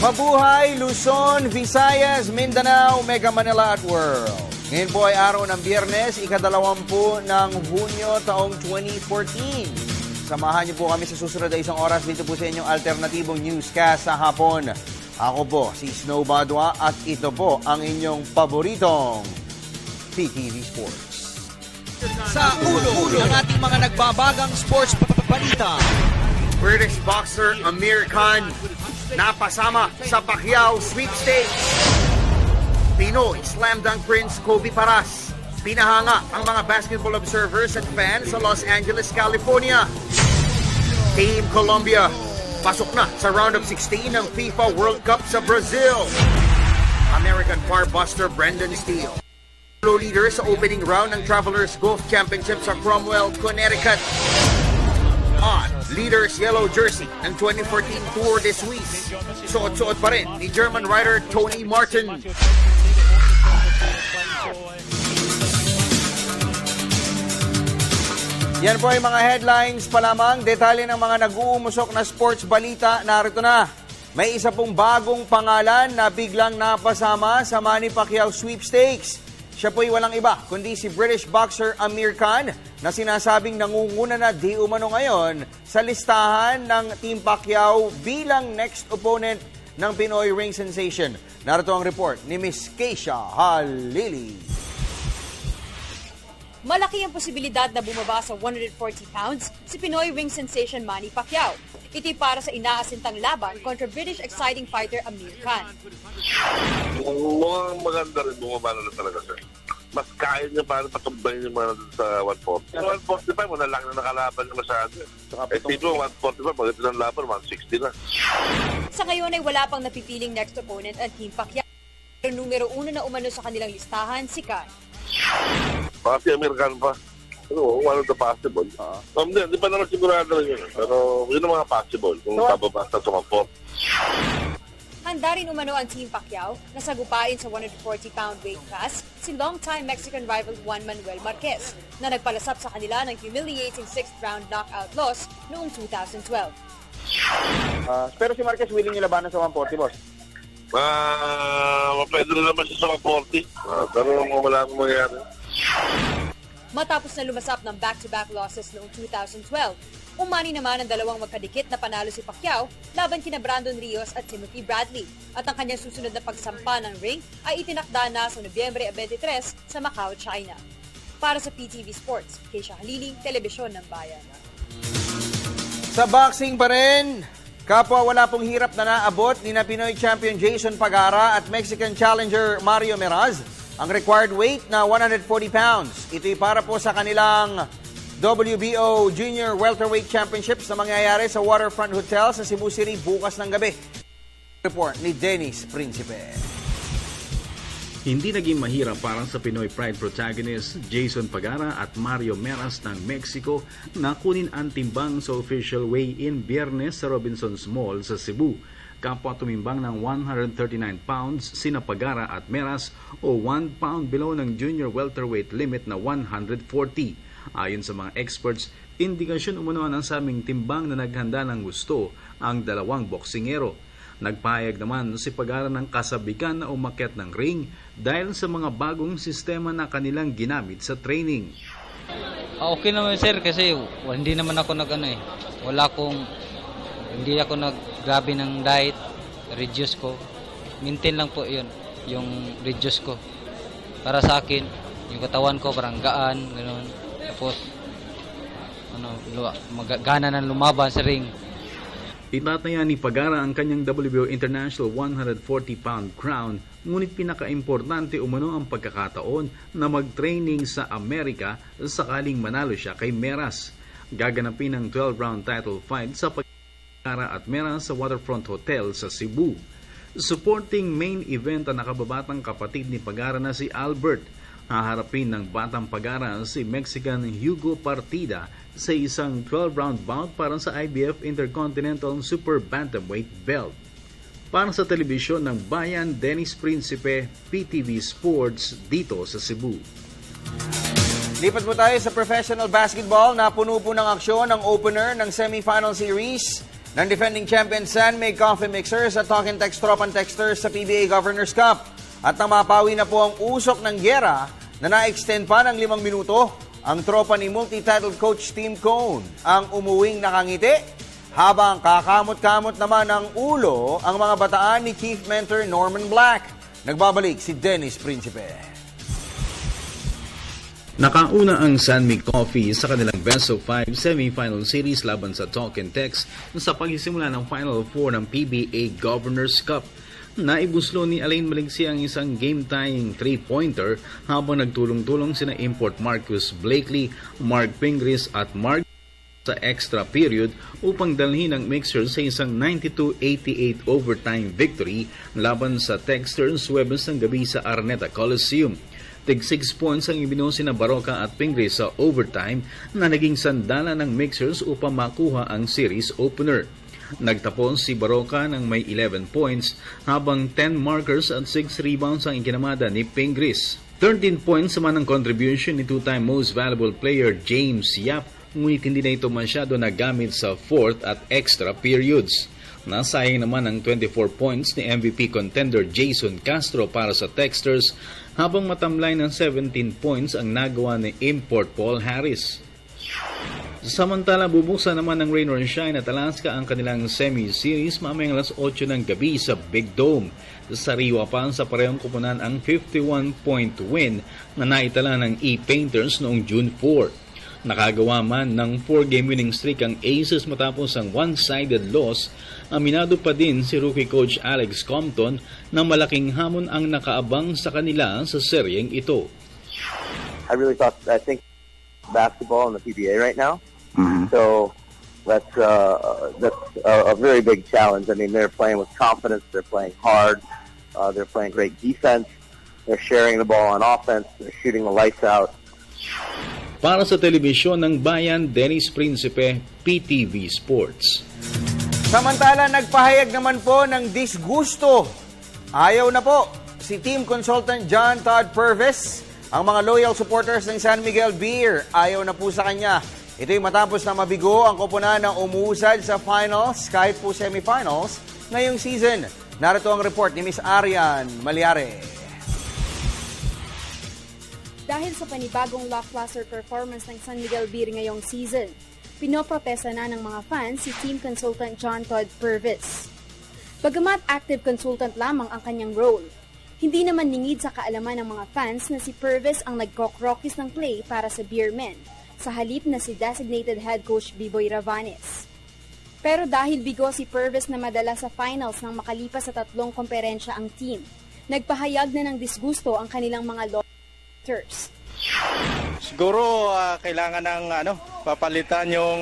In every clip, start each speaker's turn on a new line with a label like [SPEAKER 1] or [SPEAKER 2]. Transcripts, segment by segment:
[SPEAKER 1] Mabuhay, Luzon, Visayas, Mindanao, Mega Manila at World. Ngayon po ay araw ng Biyernes, ika-20 ng Hunyo taong 2014. Samahan niyo po kami sa susunod na isang oras dito po sa inyong alternatibong newscast sa hapon. Ako po si Snow Badwa at ito po ang inyong paboritong PTV Sports.
[SPEAKER 2] Sa ulo ng ating mga nagbabagang sports balita.
[SPEAKER 1] British boxer Amir Khan napasama sa Pacquiao sweepstakes. Pinoy slam dunk prince Kobe Paras pinahanga ang mga basketball observers at fans sa Los Angeles, California. Team Colombia pasok na sa round of 16 ng FIFA World Cup sa Brazil. American barbuster Brendan Steele leader sa opening round ng Travelers Golf Championship sa Cromwell, Connecticut. Leaders yellow jersey ng 2014 Tour de Suisse. Suot-suot pa rin ni German rider Tony Martin. Yan po ay mga headlines pa lamang. Detalye ng mga nag-uumusok na sports balita. Narito na. May isa pong bagong pangalan na biglang napasama sa Manny Pacquiao sweepstakes. Siya po'y walang iba kundi si British boxer Amir Khan na sinasabing nangunguna na di umano ngayon sa listahan ng Team Pacquiao bilang next opponent ng Pinoy ring sensation. Narito ang report ni Miss Keisha Halili.
[SPEAKER 3] Malaki ang posibilidad na bumaba sa 140 pounds si Pinoy ring sensation Manny Pacquiao. Ito'y para sa inaasintang laban kontra British exciting fighter Amir Khan.
[SPEAKER 4] Mukhang maganda rin, bumaba na talaga siya. Mas kaya niya para patumbayin yung mga sa 140. Sa 145, wala lang na nakalaban niya masyado. Tipo 145, pag ito ng laban, 160 na.
[SPEAKER 3] Sa ngayon ay wala pang napipiling next opponent ang Team Pacquiao. Pero numero 1 na umano sa kanilang listahan, si Khan.
[SPEAKER 4] Pati Amir Khan pa. Pero one of the possible. Hindi pa naman sigurado yun. Pero yun ang mga possible kung bababasa sa 140.
[SPEAKER 3] Handa rin umano ang Team Pacquiao na sagupain sa 140-pound weight class si longtime Mexican rival Juan Manuel Marquez na nagpalasap sa kanila ng humiliating 6th-round knockout loss noong 2012.
[SPEAKER 1] Pero si Marquez willing niya labanan sa 140, boss?
[SPEAKER 4] Pwede rin naman siya sa 140. Pero wala akong mangyari.
[SPEAKER 3] Matapos na lumasap ng back-to-back losses noong 2012, umani naman ang dalawang magkadikit na panalo si Pacquiao laban kina Brandon Rios at Timothy Bradley. At ang kanyang susunod na pagsampa ng ring ay itinakda na sa Nobyembre 23 sa Macau, China. Para sa PTV Sports, Keisha Halili, Telebisyon ng Bayan.
[SPEAKER 1] Sa boxing pa rin, kapwa wala pong hirap na naabot ni na Pinoy champion Jason Pagara at Mexican challenger Mario Meraz ang required weight na 140 pounds. Ito'y para po sa kanilang WBO Junior Welterweight Championships na mangyayari sa Waterfront Hotel sa Cebu City bukas ng gabi. Report ni Dennis Principe.
[SPEAKER 5] Hindi naging mahirap para sa Pinoy Pride protagonist Jason Pagara at Mario Meraz ng Mexico na kunin ang timbang sa official weigh-in Biyernes sa Robinsons Mall sa Cebu. Kapwa tumimbang ng 139 pounds sina Pagara at Meraz o 1 pound below ng junior welterweight limit na 140. Ayon sa mga experts, indikasyon umano ng saming timbang na naghanda ng gusto ang dalawang boksingero. Nagpahayag naman si Pagara ng kasabikan na umakyat ng ring dahil sa mga bagong sistema na kanilang ginamit sa training.
[SPEAKER 6] Okay naman sir kasi hindi naman ako hindi ako naggrabe ng diet, reduce ko. Maintain lang po yun, yung reduce ko. Para sa akin, yung katawan ko parang gaan, gano'n. Tapos, gana ng lumaban sa ring.
[SPEAKER 5] Itataya ni Pagara ang kanyang WBO International 140-pound crown, ngunit pinaka-importante umano ang pagkakataon na mag-training sa Amerika sakaling manalo siya kay Meraz. Gaganapin ang 12-round title fight sa Pagara at Meraz sa Waterfront Hotel sa Cebu. Supporting main event ang nakababatang kapatid ni Pagara na si Albert. Haharapin ng batang Pagara si Mexican Hugo Partida sa isang 12-round bout para sa IBF Intercontinental Super Bantamweight belt. Para sa telebisyon ng Bayan, Dennis Principe, PTV Sports, dito sa Cebu.
[SPEAKER 1] Lipat po tayo sa professional basketball na puno po ng aksyon ang opener ng semifinal series ng defending champion San Mig Coffee Mixers at Talk and Text Tropan Texters sa PBA Governors Cup. At nang mapawi na po ang usok ng gyera na na-extend pa ng 5 minuto, ang tropa ni multi-titled coach Tim Cone ang umuwing nakangiti, habang kakamot-kamot naman ang ulo ang mga bataan ni Chief Mentor Norman Black. Nagbabalik si Dennis Principe.
[SPEAKER 5] Nakauna ang San Mig Coffee sa kanilang Best of 5 semi-final series laban sa Talk and Text sa pagsisimula ng Final 4 ng PBA Governors Cup. Naibuslo ni Alain Maligsi ang isang game-tying 3-pointer habang nagtulong-tulong sina import Marcus Blakely, Mark Pingris at Mark sa extra period upang dalhin ang Mixers sa isang 92-88 overtime victory laban sa Texters Huwebes ng gabi sa Araneta Coliseum. Tig 6 points ang ibinusi na Baroka at Pingris sa overtime na naging sandala ng Mixers upang makuha ang series opener. Nagtapos si Baroka ng may 11 points habang 10 markers at 6 rebounds ang ikinamada ni Pingris. 13 points naman ang contribution ni two-time most valuable player James Yap, ngunit hindi na ito masyado nagamit sa fourth at extra periods. Nasayang naman ang 24 points ni MVP contender Jason Castro para sa Texters habang matamlay ng 17 points ang nagawa ni import Paul Harris. Samantala, bubuksan naman ng Rain or Shine at Alaska ang kanilang semi-series mamayang alas 8 ng gabi sa Big Dome. Sariwa pa sa parehong kupunan ang 51-point win na naitala ng E-Painters noong June 4. Nakagawa man ng 4-game winning streak ang Aces matapos ang one-sided loss. Aminado pa din si rookie coach Alex Compton na malaking hamon ang nakaabang sa kanila sa seryeng ito.
[SPEAKER 7] I think basketball in the PBA right now. So that's a very big challenge. I mean, they're playing with confidence. They're playing hard. They're playing great defense. They're sharing the ball on offense. They're shooting the lights out.
[SPEAKER 5] Para sa telebisyon ng Bayan, Dennis Principe, PTV Sports.
[SPEAKER 1] Samantala, nagpahayag naman po ng disgusto. Ayaw na po si team consultant John Todd Purvis. Ang mga loyal supporters ng San Miguel Beer, ayaw na po sa kanya. Ito'y matapos na mabigo ang koponan ng umuusad sa finals kahit po semifinals ngayong season. Narito ang report ni Miss Arian Malyare.
[SPEAKER 8] Dahil sa panibagong lackluster performance ng San Miguel Beer ngayong season, pinoprotesta na ng mga fans si team consultant John Todd Purvis. Bagamat active consultant lamang ang kanyang role, hindi naman ningid sa kaalaman ng mga fans na si Purvis ang nagkokrokis ng play para sa Beermen, sa halip na si designated head coach Biboy Ravanes. Pero dahil bigo si Purvis na madala sa finals nang makalipas sa 3 komperensya ang team, nagpahayag na ng disgusto ang kanilang mga loyalers.
[SPEAKER 9] Siguro kailangan ng papalitan yung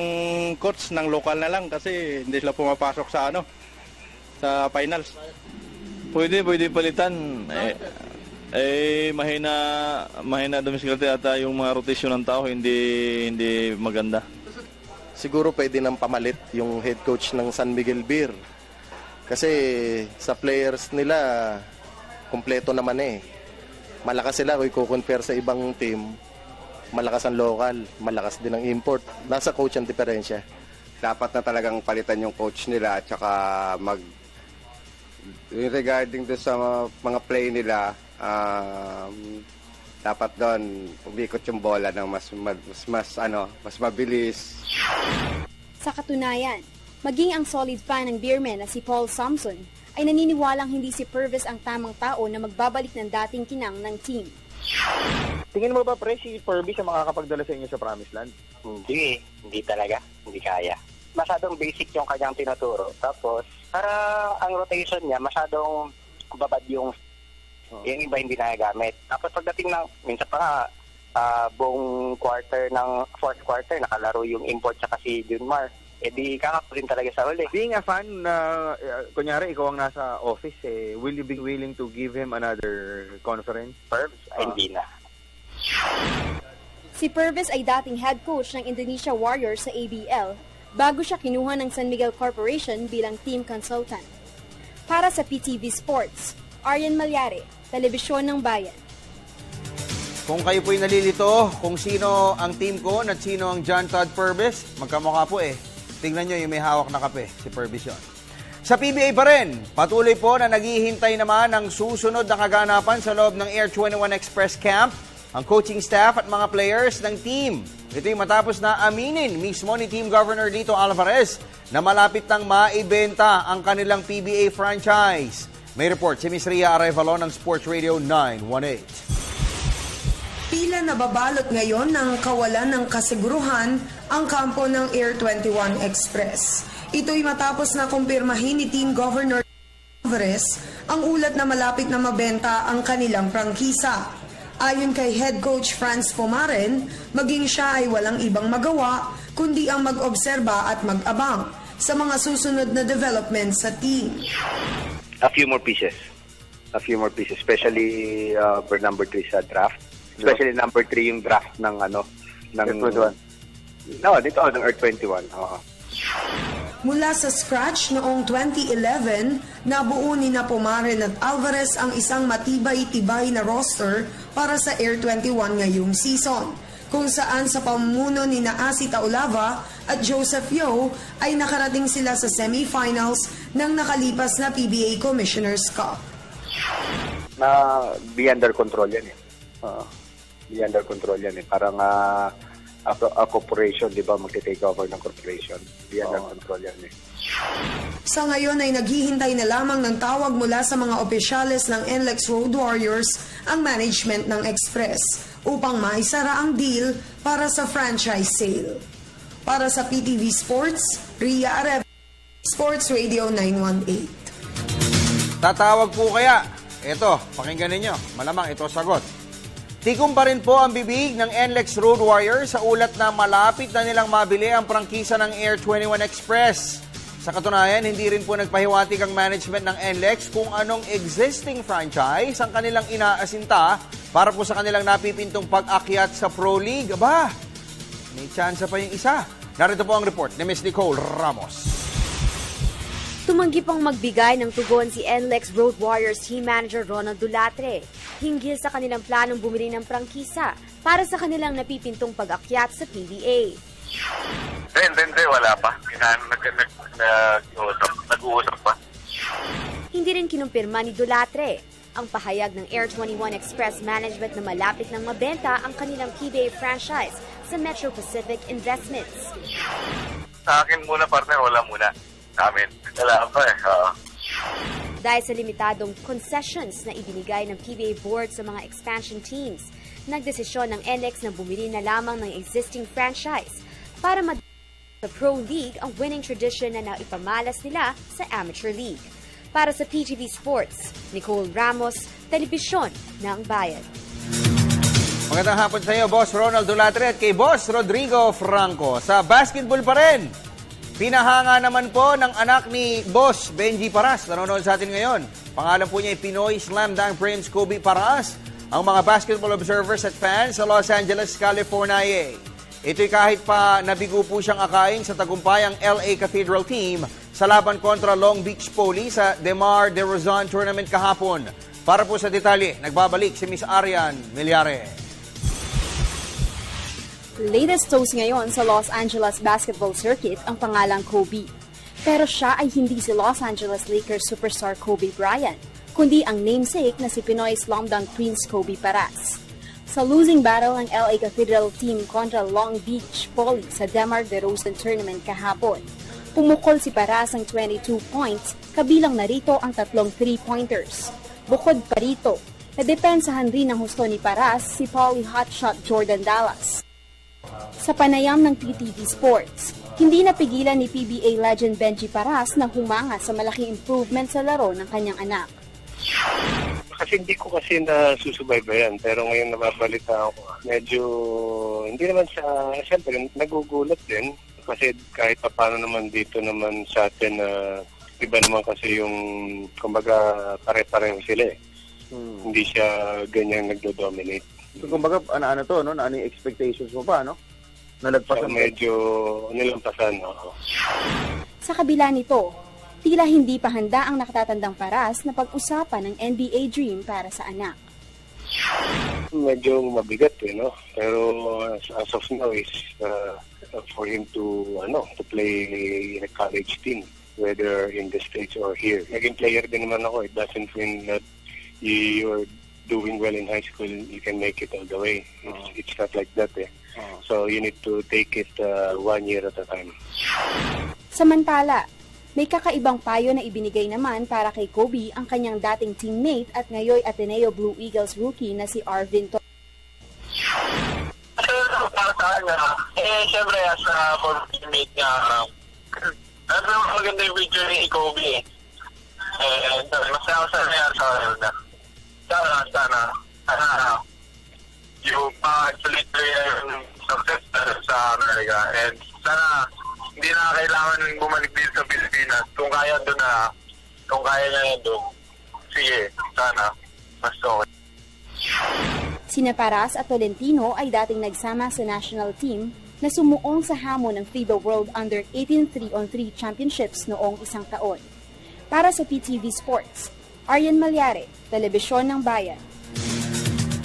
[SPEAKER 9] coach ng lokal na lang kasi hindi sila pumapasok sa sa finals. Pwede palitan. Mahina domesticality ata yung mga rotation ng tao, hindi maganda.
[SPEAKER 10] Siguro pwede nang pamalit yung head coach ng San Miguel Beer. Kasi sa players nila, kompleto naman Malakas sila kung i-compare sa ibang team. Malakas ang local, malakas din ang import. Nasa coach ang diferensya.
[SPEAKER 11] Dapat na talagang palitan yung coach nila at saka regarding doon sa mga play nila, dapat doon umikot yung bola ng mas mabilis.
[SPEAKER 8] Sa katunayan, maging ang solid fan ng Beermen na si Paul Samson ay naniniwalang hindi si Purvis ang tamang tao na magbabalik ng dating kinang ng team.
[SPEAKER 12] Tingin mo ba, pre, si Purvis ang makakapagdala sa inyo sa Promised Land?
[SPEAKER 7] Hindi talaga. Hindi kaya. Masyadong basic yung kanyang tinuturo. Tapos, para ang rotation niya, masyadong babad yung iba hindi nagagamit. Tapos pagdating ng, minsan pa nga, buong fourth quarter, nakalaro yung import sa si Junmar. Di kakapulin talaga sa huli.
[SPEAKER 12] Being a fan, kunyari ikaw ang nasa office, will you be willing to give him another conference?
[SPEAKER 7] Purvis? Hindi na.
[SPEAKER 8] Si Purvis ay dating head coach ng Indonesia Warriors sa ABL bago siya kinuha ng San Miguel Corporation bilang team consultant. Para sa PTV Sports, Arian Malyare, Telebisyon ng Bayan.
[SPEAKER 1] Kung kayo po'y nalilito kung sino ang team ko at sino ang John Todd Purvis, magkamukha po
[SPEAKER 13] Tingnan nyo yung may hawak na kape, si Purvis yun. Sa PBA pa rin, patuloy po na naghihintay naman ng susunod na kaganapan sa loob ng Air 21 Express Camp, ang coaching staff at mga players ng team. Ito'y matapos na aminin mismo ni Team Governor Lito Alvarez na malapit nang maibenta ang kanilang PBA franchise. May report si Ms. Ria Arevalo ng Sports Radio 918.
[SPEAKER 14] Tila nababalot ngayon ng kawalan ng kasiguruhan ang kampo ng Air 21 Express. Ito'y matapos na kumpirmahin ni Team Governor Alvarez ang ulat na malapit na mabenta ang kanilang prangkisa. Ayon kay Head Coach Franz Pumaren, maging siya ay walang ibang magawa kundi ang mag-obserba at mag-abang sa mga susunod na developments sa team.
[SPEAKER 7] A few more pieces, especially for number 3 sa draft. Especially number 3 yung draft ng Earth 21. No, dito ng Earth 21.
[SPEAKER 14] Mula sa scratch noong 2011, nabuo ni Pumaren at Alvarez ang isang matibay-tibay na roster para sa Air 21 ngayong season, kung saan sa pamumuno ni Asi Taulava at Joseph Yeo ay nakarating sila sa semifinals ng nakalipas na PBA Commissioner's Cup.
[SPEAKER 7] Na be under control yan under control yan Parang a corporation, di ba, magte-take over ng corporation. Be under control yan
[SPEAKER 14] Sa ngayon ay naghihintay na lamang ng tawag mula sa mga opisyales ng NLEX Road Warriors ang management ng Express upang maisara ang deal para sa franchise sale. Para sa PTV Sports, Ria Arevalo, Sports Radio 918.
[SPEAKER 13] Tatawag po kaya? Ito, pakinggan ninyo. Malamang ito sagot. Tikom pa rin po ang bibig ng NLEX Road Warriors sa ulat na malapit na nilang mabili ang prangkisa ng Air 21 Express. Sa katunayan, hindi rin po nagpahiwatig ang management ng NLEX kung anong existing franchise ang kanilang inaasinta para po sa kanilang napipintong pag-akyat sa Pro League. Aba, may tsansa pa yung isa. Narito po ang report ni Ms. Nicole Ramos.
[SPEAKER 3] Tumanggi pang magbigay ng tugon si NLEX Road Warriors Team Manager Ronald Dulatre hinggil sa kanilang planong bumili ng prangkisa para sa kanilang napipintong pag-akyat sa PBA.
[SPEAKER 4] Hindi, wala pa. Nag-uusap pa.
[SPEAKER 3] Hindi rin kinumpirma ni Dulatre ang pahayag ng Air 21 Express Management na malapit nang mabenta ang kanilang PBA franchise sa Metro Pacific Investments.
[SPEAKER 4] Sa akin muna, partner, wala muna. Amin. Wala pa
[SPEAKER 3] Dahil sa limitadong concessions na ibinigay ng PBA Board sa mga expansion teams, nagdesisyon ng NLEX na bumili na lamang ng existing franchise para sa Pro League ang winning tradition na naipamalas nila sa Amateur League. Para sa PTV Sports, Nicole Ramos, Telebisyon ng Bayan.
[SPEAKER 13] Magandang hapon sa iyo, Boss Ronald Dulatre at kay Boss Rodrigo Franco. Sa basketball pa rin, pinahanga naman po ng anak ni Boss Benji Paras. Nanonood sa atin ngayon. Pangalan po niya ay Pinoy Slam Dunk Prince Kobe Paras. Ang mga basketball observers at fans sa Los Angeles, California. Ito'y kahit pa nabigo po siyang akain sa tagumpayang LA Cathedral team sa laban kontra Long Beach Poly sa DeMar DeRozan Tournament kahapon. Para po sa detalye, nagbabalik si Miss Arian Millares.
[SPEAKER 8] Latest toast ngayon sa Los Angeles basketball circuit ang pangalang Kobe. Pero siya ay hindi si Los Angeles Lakers superstar Kobe Bryant, kundi ang namesake na si Pinoy Slam Dunk Prince Kobe Paras. Sa losing battle ng LA Cathedral team kontra Long Beach Poly sa DeMar DeRozan Tournament kahapon, pumukol si Paras ng 22 points, kabilang narito ang 3 3-pointers. Bukod pa rito, nadepensahan rin ng husto ni Paras si Poly hotshot Jordan Dallas. Sa panayam ng PTV Sports, hindi napigilan ni PBA legend Benji Paras na humanga sa malaking improvement sa laro ng kanyang anak.
[SPEAKER 15] Kasi hindi ko nasusubaybayan, pero ngayon nababalita ako. Medyo, hindi naman siyempre, nagugulat din. Kasi kahit paano naman dito naman sa atin, iba naman kasi yung, kumbaga, pare-pareho sila eh. Hindi siya ganyan nagdo-dominate.
[SPEAKER 13] So, kumbaga, ano to, no? Ano yung expectations mo pa, no? Nalagpasan.
[SPEAKER 15] So, medyo nilampasan, no?
[SPEAKER 8] Sa kabila nito, tila hindi pa handa ang nakatatandang Paras na pag-usapan ng NBA dream para sa anak.
[SPEAKER 15] Medyo mabigat, no? Pero as of now is, for him to play in a college team, whether in the States or here. Naging player din naman ako. It doesn't mean that you're doing well in high school, you can make it all the way. It's not like that. So you need to take it 1 year at a time.
[SPEAKER 8] Samantala, may kakaibang payo na ibinigay naman para kay Kobe ang kanyang dating teammate at ngayon Ateneo Blue Eagles rookie na si Arvin
[SPEAKER 16] Para sa kanya, syempre as a former teammate niya, maganda yung video ni Kobe. Masaya niya sa sana yung actually yung success sa Amerika. And sana hindi na kailangan bumalik dito sa Pilipinas. Kung kaya niya doon, sige, sana mas okay.
[SPEAKER 8] Sina Paras at Tolentino ay dating nagsama sa national team na sumuong sa hamon ng FIBA World Under 18 3-on-3 Championships noong isang taon. Para sa PTV Sports, Arian Malyare, Telebisyon ng Bayan.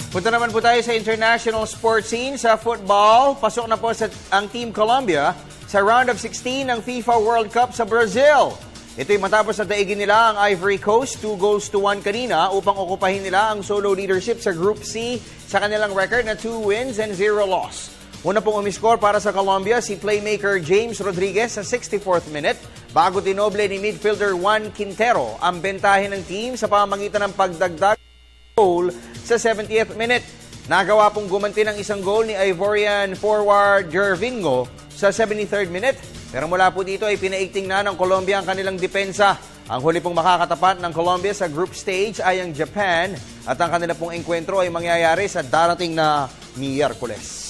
[SPEAKER 13] Punta naman po tayo sa international sports scene sa football. Pasok na po ang Team Colombia sa round of 16 ng FIFA World Cup sa Brazil. Ito'y matapos na daigin nila ang Ivory Coast 2-1 kanina upang okupahin nila ang solo leadership sa Group C sa kanilang record na 2 wins and 0 loss. Una pong umiskor para sa Colombia si playmaker James Rodriguez sa 64th minute bago tinoble ni midfielder Juan Quintero ang bentahin ng team sa pamamagitan ng pagdagdag goal sa 70th minute. Nagawa pong gumanti ng isang goal ni Ivorian forward Gervinho sa 73rd minute. Pero mula po dito ay pinaigting na ng Colombia ang kanilang depensa. Ang huli pong makakatapat ng Colombia sa group stage ay ang Japan at ang kanila pong enkwentro ay mangyayari sa darating na Miyerkules.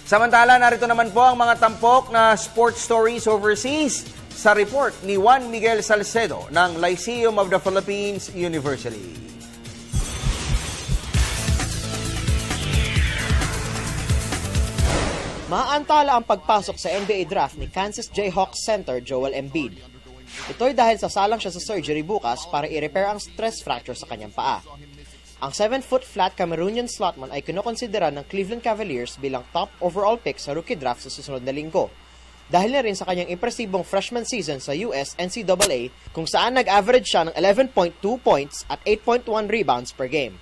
[SPEAKER 13] Samantala, narito naman po ang mga tampok na sports stories overseas sa report ni Juan Miguel Salcedo ng Lyceum of the Philippines University.
[SPEAKER 17] Maantala ang pagpasok sa NBA draft ni Kansas Jayhawks center Joel Embiid. Ito'y dahil sasalang siya sa surgery bukas para i-repair ang stress fracture sa kanyang paa. Ang 7-foot-flat Cameroonian slotman ay kinokonsidera ng Cleveland Cavaliers bilang top overall pick sa rookie draft sa susunod na linggo. Dahil na rin sa kanyang impresibong freshman season sa US NCAA kung saan nag-average siya ng 11.2 points at 8.1 rebounds per game.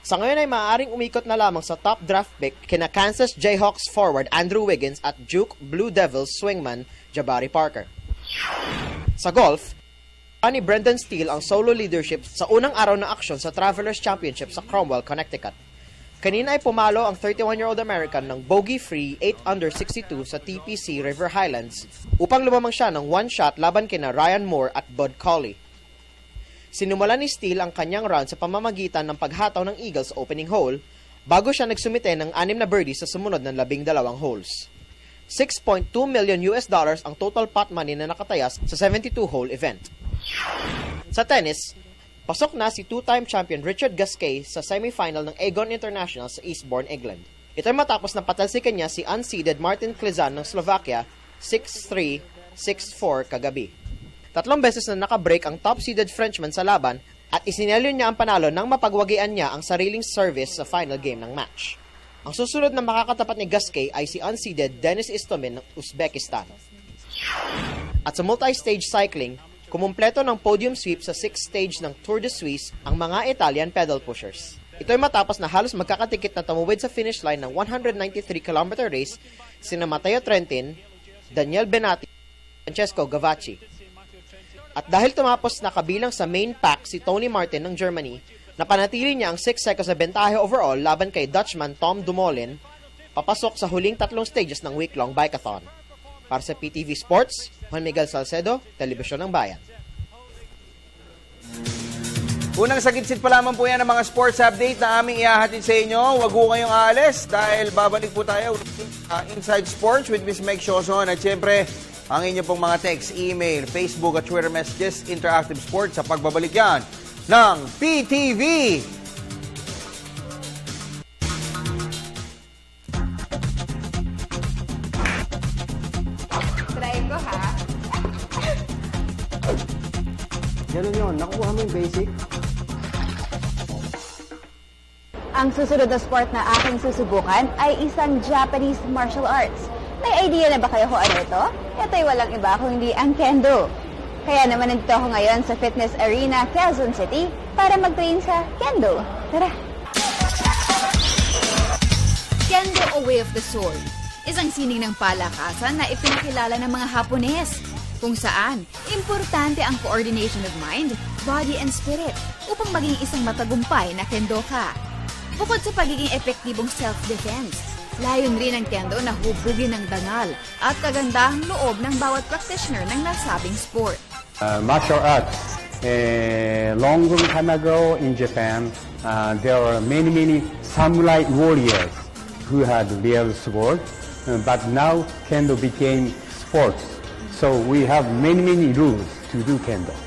[SPEAKER 17] Sa ngayon ay maaaring umikot na lamang sa top draft pick kina Kansas Jayhawks forward Andrew Wiggins at Duke Blue Devils swingman Jabari Parker. Sa golf, ni Brendan Steele ang solo leadership sa unang araw na aksyon sa Travelers Championship sa Cromwell, Connecticut. Kanina ay pumalo ang 31-year-old American ng bogey-free 8-under 62 sa TPC River Highlands upang lumamang siya ng one shot laban kina Ryan Moore at Bud Cauley. Sinimula ni Steele ang kanyang round sa pamamagitan ng paghataw ng Eagles sa opening hole bago siya nagsumite ng 6 na birdies sa sumunod ng 12 holes. $6.2 million ang total pot money na nakataya sa 72-hole event. Sa tennis, pasok na si two-time champion Richard Gasquet sa semifinal ng Aegon International sa Eastbourne, England. Ito ay matapos na patalsikan niya si unseeded Martin Klizan ng Slovakia 6-3, 6-4 kagabi. 3 beses na nakabreak ang top-seeded Frenchman sa laban at isinelyo niya ang panalo nang mapagwagian niya ang sariling service sa final game ng match. Ang susunod na makakatapat ni Gasquet ay si unseeded Denis Istomin ng Uzbekistan. At sa multi-stage cycling, kumumpleto ng podium sweep sa 6th stage ng Tour de Suisse ang mga Italian pedal pushers. Ito ay matapos na halos magkakatikit na tumuwid sa finish line ng 193km race sina Matteo Trentin, Daniel Benatti, at Francesco Gavacci. At dahil tumapos na kabilang sa main pack si Tony Martin ng Germany, napanatili niya ang 6 seconds na bentahe overall laban kay Dutchman Tom Dumoulin, papasok sa huling 3 stages ng week-long bikeathon. Para sa PTV Sports, Juan Miguel Salcedo, Telebisyon ng Bayan.
[SPEAKER 13] Unang sagitsit pa lamang po yan ang mga sports update na aming ihahatid sa inyo. Huwag po kayong aalis dahil babalik po tayo Inside Sports with Ms. Meg Sioson at syempre ang inyo pong mga text, email, Facebook at Twitter messages, Interactive Sports sa pagbabalik yan ng PTV.
[SPEAKER 18] Try ko ha.
[SPEAKER 19] Ganun yun, nakukuha mo yung basic.
[SPEAKER 18] Ang susunod na sport na aking susubukan ay isang Japanese martial arts. May idea na ba kayo kung ano ito? Ito'y walang iba kundi ang Kendo. Kaya naman nandito ako ngayon sa Fitness Arena, Quezon City para mag-train sa Kendo. Tara!
[SPEAKER 19] Kendo o Way of the Sword, isang sining ng palakasan na ipinakilala ng mga Hapones, kung saan importante ang coordination of mind, body and spirit upang maging isang matagumpay na kendoka. Bukod sa pagiging epektibong self-defense, layon rin ng Kendo na hubugin ng dangal at kagandahang loob ng bawat practitioner ng nasabing sport.
[SPEAKER 20] Martial arts. Long time ago in Japan, there are many samurai warriors who had real sword, but now Kendo became sports. So we have many rules to do Kendo.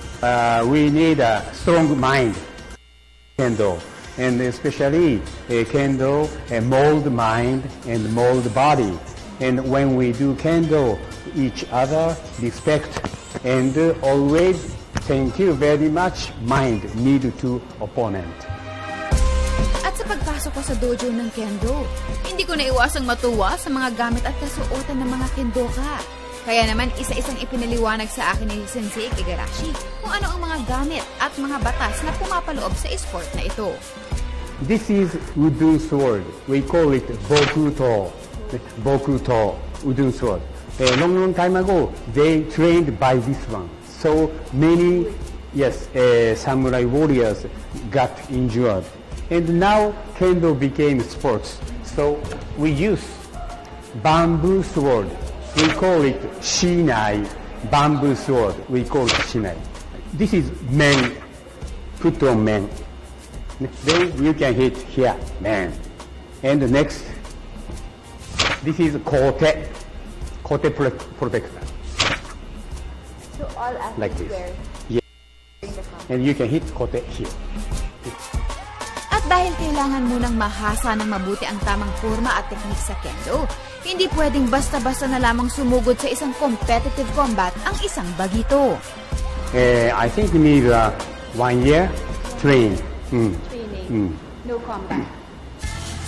[SPEAKER 20] We need a strong mind, Kendo, and especially Kendo, mold mind and mold body. And when we do Kendo, each other respect and always thank you very much, mind need to opponent.
[SPEAKER 19] At sa pagpasok ko sa dojo ng Kendo, hindi ko naiwasang matuwa sa mga gamit at kasuotan ng mga kendoka. Kaya naman isa-isang ipinaliwanag sa akin ni Sensei Igarashi kung ano ang mga gamit at mga batas na pumapaloob sa esport na ito.
[SPEAKER 20] This is Udun sword. We call it Bokuto. Bokuto, Udun sword. A long time ago, they trained by this one. So many, samurai warriors got injured. And now Kendo became sports. So we use bamboo sword. We call it shinai, bamboo sword. We call it shinai. This is men, put on men. Then you can hit here, man. And the next, this is kote, kote protector.
[SPEAKER 18] So all
[SPEAKER 20] like this.
[SPEAKER 18] wear.
[SPEAKER 20] Yeah. And you can hit kote here.
[SPEAKER 19] At dahil kailangan munang mahasa ng mabuti ang tamang forma at teknik sa Kendo, hindi pwedeng basta-basta na lamang sumugod sa isang competitive combat ang isang bagito.
[SPEAKER 20] I think we need 1 year train.
[SPEAKER 18] Training. No combat.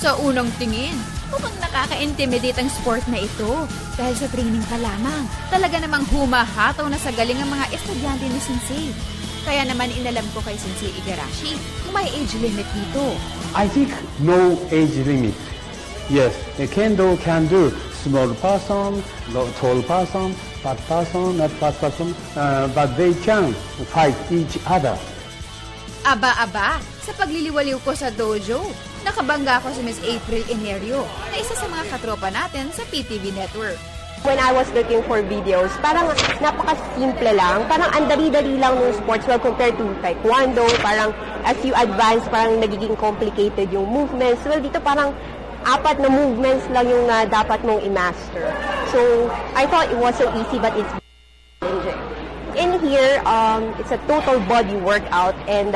[SPEAKER 19] Sa unang tingin, mukhang nakaka-intimidate ang sport na ito. Dahil sa training pa lamang, talaga namang humahataw na sa galing ang mga estudyante ni Sensei. Kaya naman inalam ko kay Sensei Igarashi kung may age limit dito.
[SPEAKER 20] I think no age limit. Yes, Kendo can do small person, tall person, fat person, not fat person, but they can fight each other.
[SPEAKER 19] Aba-aba, sa pagliliwaliw ko sa dojo, nakabangga ako sa Miss April Enerio na isa sa mga katropa natin sa PTV Network.
[SPEAKER 21] When I was looking for videos, parang napaka-simple lang. Parang ang dali-dali lang ng sports well compared to taekwondo. Parang as you advance, parang nagiging complicated yung movements. Well, dito parang 4 na movements lang yung dapat mong i-master. So, I thought it was so easy but it's challenging. In here, it's a total body workout and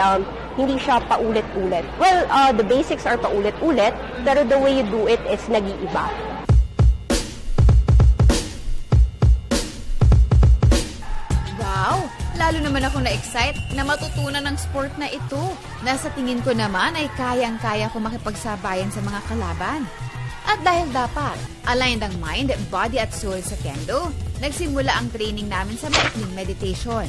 [SPEAKER 21] hindi siya paulit-ulit. Well, the basics are paulit-ulit, pero the way you do it is nag-iiba.
[SPEAKER 19] Wow! Lalo naman ako na-excite na matutunan ng sport na ito. Nasa tingin ko naman ay kayang-kaya ko makipagsabayan sa mga kalaban. At dahil dapat aligned ang mind, body at soul sa Kendo, nagsimula ang training namin sa maikling meditation.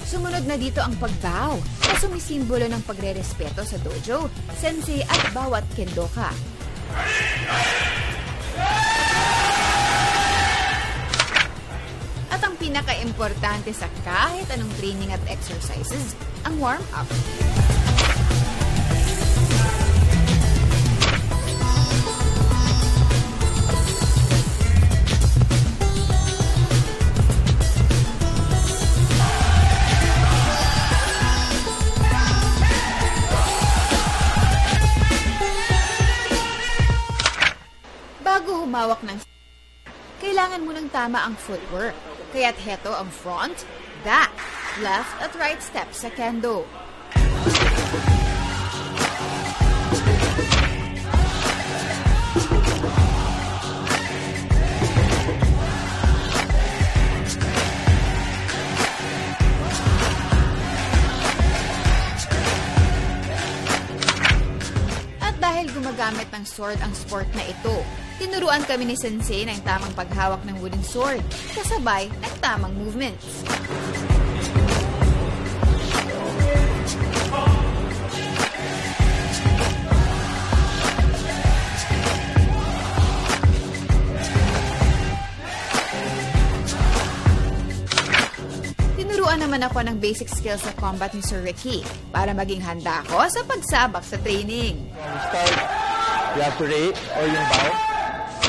[SPEAKER 19] Sumunod na dito ang pagbow na sumisimbolo ng pagre-respeto sa dojo, sensei at bawat kendoka. At ang pinaka-importante sa kahit anong training at exercises, ang warm-up. Bago humawak ng kailangan mo ng tama ang footwork. Kaya't heto ang front, back, left at right steps sa Kendo. paggamit ng sword ang sport na ito. Tinuruan kami ni Sensei ng tamang paghawak ng wooden sword, kasabay ng tamang movements. Tinuruan naman ako ng basic skills sa combat ni Sir Ricky para maging handa ako sa pagsabak sa training.
[SPEAKER 9] Start, you have to rate or yung bow.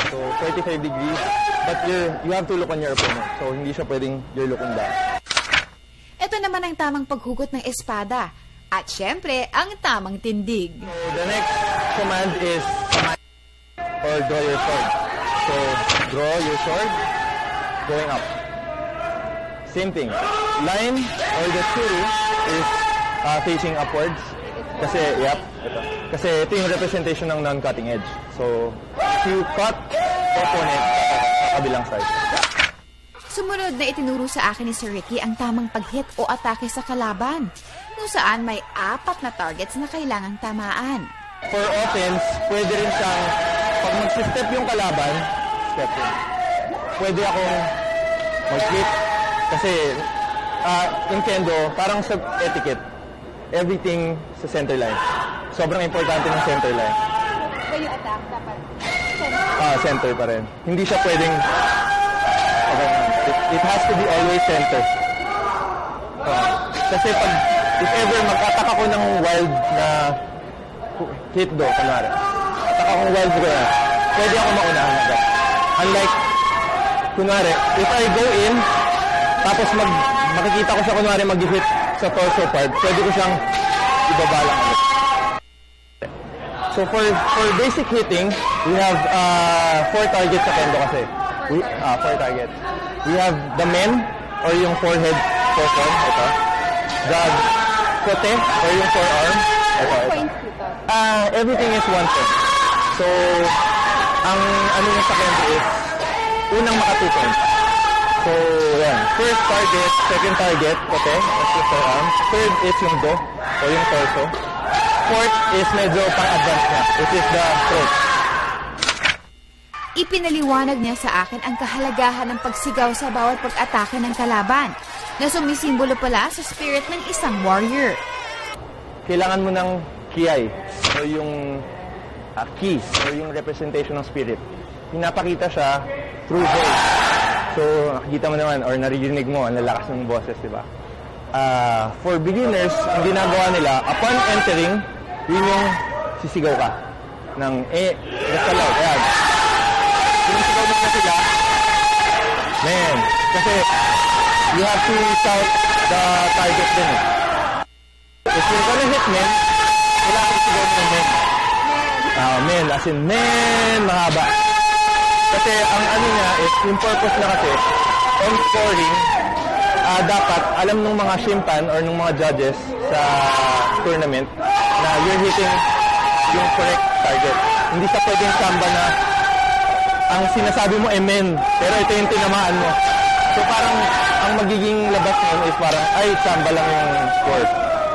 [SPEAKER 9] So 45 degrees, but you have to look on your opponent. So hindi siya pwedeng you're looking down.
[SPEAKER 19] Ito naman ang tamang paghugot ng espada. At syempre, ang tamang tindig.
[SPEAKER 9] So the next command is command or draw your sword. So draw your sword, going up. Same thing. Line or the tsuru is facing upwards. Kasi, ito. Kasi ito yung representation ng non-cutting edge. So, if you cut the opponent sa kabilang side.
[SPEAKER 19] Sumunod na itinuro sa akin ni Sir Ricky ang tamang pag-hit o atake sa kalaban, kung saan may 4 na targets na kailangang tamaan.
[SPEAKER 9] For offense, pwede rin siyang, pag mag-step yung kalaban, step in. Pwede akong mag-hit. Kasi, in Kendo, parang sa etiquette, everything sa center line. Sobrang importante ng center line.
[SPEAKER 18] When you attack, dapat
[SPEAKER 9] center pa rin. Hindi siya pwedeng... It has to be always center. Kasi pag, if ever mag-attack ako ng wild na hit do, kunwari. Attack akong wild do yan, pwede ako maunahan agad. Unlike, kunwari, if I go in, tapos makikita ko siya kunwari mag-hit sa torso part, pwede ko siyang ibaba lang ulit. So for basic hitting, we have 4 targets sa Kendo kasi. 4 targets. We have the men or yung forehead portion, ito. The kote or yung forearm, ito. Everything is 1 point. So ang ano yung sa Kendo is unang maka 2 points. So, yan. First target, second target, kote, that's the forearm. Third is yung do, o yung torso. Fourth is medyo pang-advance na, which is the throat.
[SPEAKER 19] Ipinaliwanag niya sa akin ang kahalagahan ng pagsigaw sa bawat pag-atake ng kalaban, na sumisimbolo pala sa spirit ng isang warrior.
[SPEAKER 9] Kailangan mo ng kiyay, o yung keys, o yung representation ng spirit. Pinapakita siya through voice. So, nakikita mo naman or naririnig mo ang lalakas ng boses, di ba? For beginners, ang ginagawa nila, upon entering, yun yung sisigaw ka. Basta loud. Ayan. Sinisigaw mo na sila, man. Kasi, you have to shout the target din eh. If you're gonna hit men, kailangan sisigaw mo ng men. Men, as in men, mahaba. Kasi ang ano niya is, yung purpose na kasi, on scoring, dapat alam ng mga shimpan or ng mga judges sa tournament na you're hitting yung correct target. Hindi sa pwedeng samba na ang sinasabi mo men, pero ito yung tinamaan mo. So parang ang magiging labas nun is parang, samba lang yung score.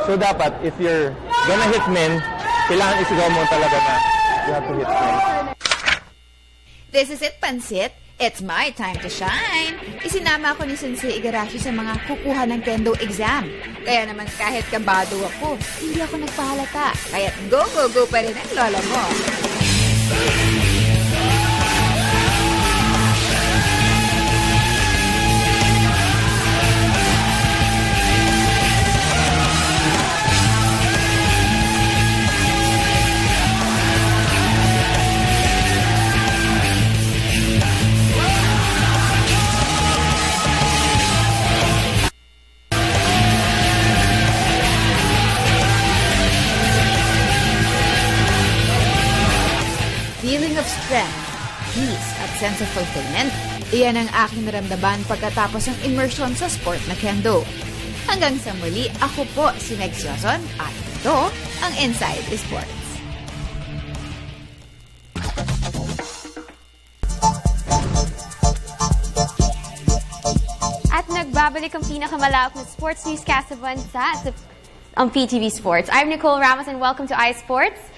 [SPEAKER 9] So dapat, if you're gonna hit men, kailangan isigaw mo talaga na you have to hit men.
[SPEAKER 19] This is it, Pansit. It's my time to shine. Isinama ako ni Sensei Igarashi sa mga kukuha ng Kendo exam. Kaya naman kahit kabado ako, hindi ako nagpahalata. Kaya't go pa rin ang lola mo. Feeling of strength, peace, at sense of fulfillment, iyan ang aking naramdaman pagkatapos ng immersion sa sport na Kendo. Hanggang sa muli, ako po si Meg Sioson at ito ang Inside Sports.
[SPEAKER 8] At nagbabalik ang pinakamalawak na sports newscast sa bansa ang PTV Sports. I'm Nicole Ramos and welcome to iSports.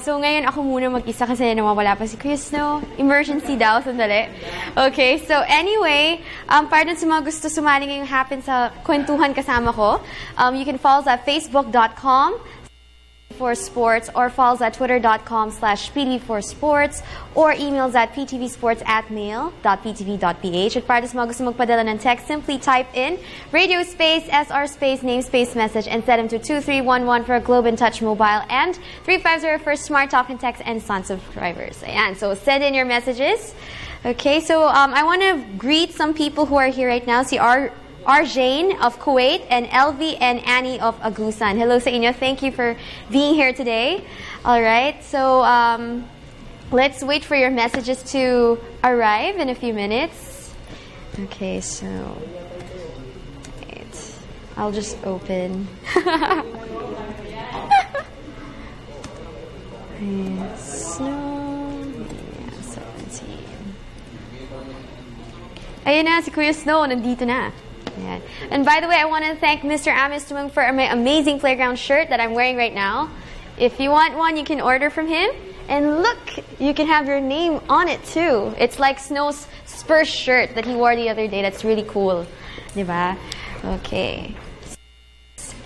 [SPEAKER 2] So ngayon ako muna mag-isa kasi nawawala pa si Kuya Snow. Emergency daw, sandali. Okay, so anyway, para dun sa mga gusto sumali ngayong happen sa kwentuhan kasama ko, you can follow us at facebook.com for sports or follow us at twitter.com/ptv4sports or emails at ptvsports@mail.ptv.ph. At para sa mga gusto magpadala ng text, simply type in radio space, SR space, name space message and send them to 2311 for Globe and Touch Mobile and 350 for Smart Talk and Text and Sun subscribers. Ayan, so send in your messages. Okay, so I want to greet some people who are here right now. Si Arjane of Kuwait and LV and Annie of Agusan. Hello sa inyo. Thank you for being here today. All right. So let's wait for your messages to arrive in a few minutes. Okay. So wait. I'll just open. Snow. Yeah, 17. Ayun na, si Kuya Snow. Nandito na. Yeah. And by the way, I want to thank Mr. Amis Tumung for my amazing playground shirt that I'm wearing right now. If you want one, you can order from him. And look, you can have your name on it too. It's like Snow's Spurs shirt that he wore the other day. That's really cool. Diba? Okay.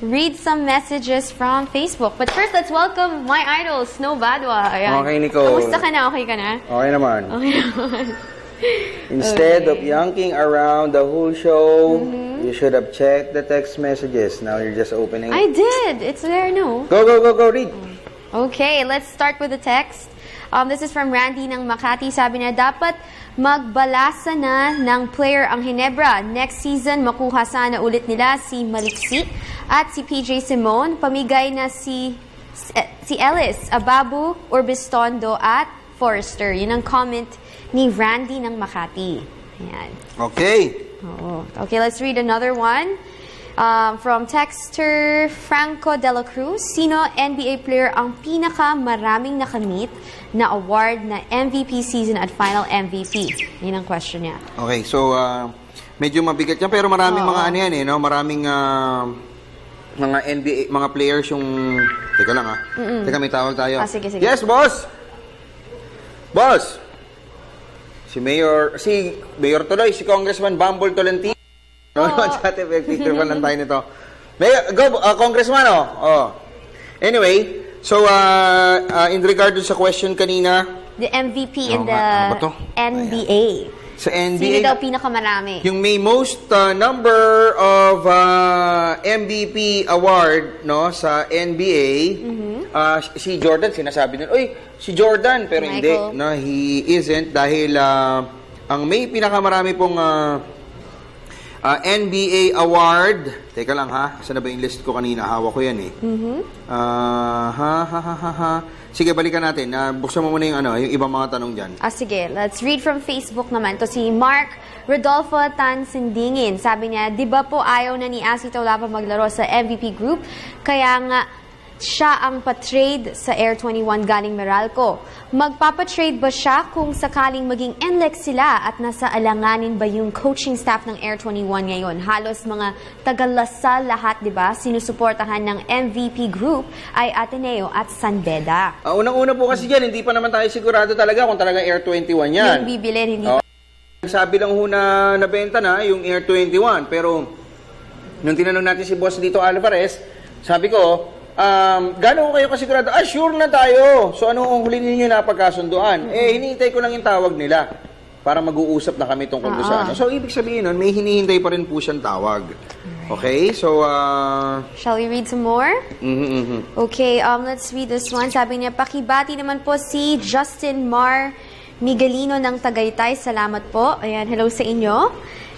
[SPEAKER 2] Read some messages from Facebook. But first, let's welcome my idol, Snow Badwa. Ayan.
[SPEAKER 22] Okay, Nicole.
[SPEAKER 2] Kamusta ka na? Okay ka na?
[SPEAKER 22] Okay naman.
[SPEAKER 2] Okay naman.
[SPEAKER 22] Instead of yanking around the whole show, you should have checked the text messages. Now you're just opening.
[SPEAKER 2] I did. It's there, no?
[SPEAKER 22] Go, read.
[SPEAKER 2] Okay, let's start with the text. This is from Randy ng Makati. Sabi niya, dapat magbalasa na ng player ang Ginebra. Next season, makuha sana ulit nila si Maliksi at si PJ Simon. Pamigay na si Ellis, Ababu, Urbistondo at Forrester. Yun ang comment ni Randy ng Makati. Ayan.
[SPEAKER 22] Okay.
[SPEAKER 2] Oo. Okay, let's read another one. From texter Franco de la Cruz, sino NBA player ang pinaka-maraming nakamit na award na MVP season at final MVP? Yun ang question niya.
[SPEAKER 22] Okay, so medyo mabigat yan pero maraming mga ano yan eh, no? Maraming mga NBA, mga players yung... Teka lang Teka, may tawag tayo.
[SPEAKER 2] Sige.
[SPEAKER 22] Yes, boss! Boss! Si Mayor tuloy, si Congressman Bumble Tolentino. Dati, picture pa lang tayo nito. Congressman, Anyway, so, in regard sa question kanina,
[SPEAKER 2] the MVP in the NBA.
[SPEAKER 22] Sa NBA,
[SPEAKER 2] sino daw pinakamarami?
[SPEAKER 22] Yung may most number of MVP award, no, sa NBA, si Jordan, sinasabi nun, si Jordan, pero
[SPEAKER 2] Michael.
[SPEAKER 22] Hindi, no, he isn't dahil ang may pinakamarami pong NBA award, teka lang saan na ba yung list ko kanina? Hawak ko yan eh. Sige, balikan natin. Buksan mo muna yung ibang mga tanong dyan.
[SPEAKER 2] Sige, let's read from Facebook naman. To si Mark Rodolfo Tansindingin. Sabi niya, di ba po ayaw na ni Asi Taulapa maglaro sa MVP group? Kaya nga, siya ang pa-trade sa Air 21 galing Meralco. Magpapatrade ba siya kung sakaling maging NLEX sila at nasa alanganin ba yung coaching staff ng Air 21 ngayon? Halos mga taga-Lasal lahat, di ba? Sinusuportahan ng MVP group ay Ateneo at San Beda.
[SPEAKER 22] Unang-una po kasi dyan, hindi pa naman tayo sigurado talaga kung talaga Air 21 yan.
[SPEAKER 2] Yung bibilin, hindi pa.
[SPEAKER 22] Sabi lang na nabenta na yung Air 21. Pero, nung tinanong natin si Boss dito Alvarez, sabi ko, gano'n kayo kasigurado? Sure na tayo. So, ano ang huli ninyo na pagkasunduan? Hinihintay ko lang yung tawag nila para mag-uusap na kami tungkol sa ano. So, ibig sabihin nun, may hinihintay pa rin po siyang tawag. Okay? So,
[SPEAKER 2] shall we read some more? Okay, let's read this one. Sabi niya, pakibati naman po si Justin Mar Miguelino ng Tagaytay. Salamat po. Ayan, hello sa inyo.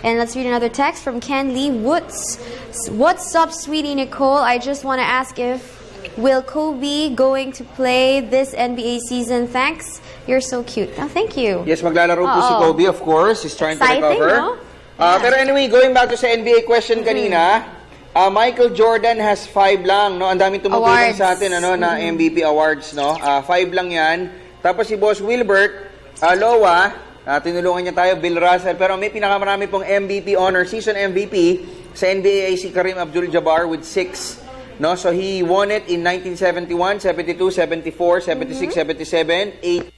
[SPEAKER 2] And let's read another text from Ken Lee Woods. What's up, sweetie Nicole? I just want to ask if will Kobe going to play this NBA season? Thanks. You're so cute. Oh, thank you.
[SPEAKER 22] Yes, maglalaro po si Kobe, of course. He's trying
[SPEAKER 2] Exciting,
[SPEAKER 22] to recover.
[SPEAKER 2] No?
[SPEAKER 22] Pero anyway, going back to sa NBA question kanina, Michael Jordan has 5 lang, no? Ang daming tumutulong sa atin, na MVP awards, no? 5 lang yan. Tapos si Boss Wilbert, Lowa, tinulungan niya tayo, Bill Russell. Pero may pinakamarami pong MVP honor, season MVP sa NBA ay si Kareem Abdul-Jabbar with 6 No, so he won it in 1971, 72, 74, 76, 77, 8.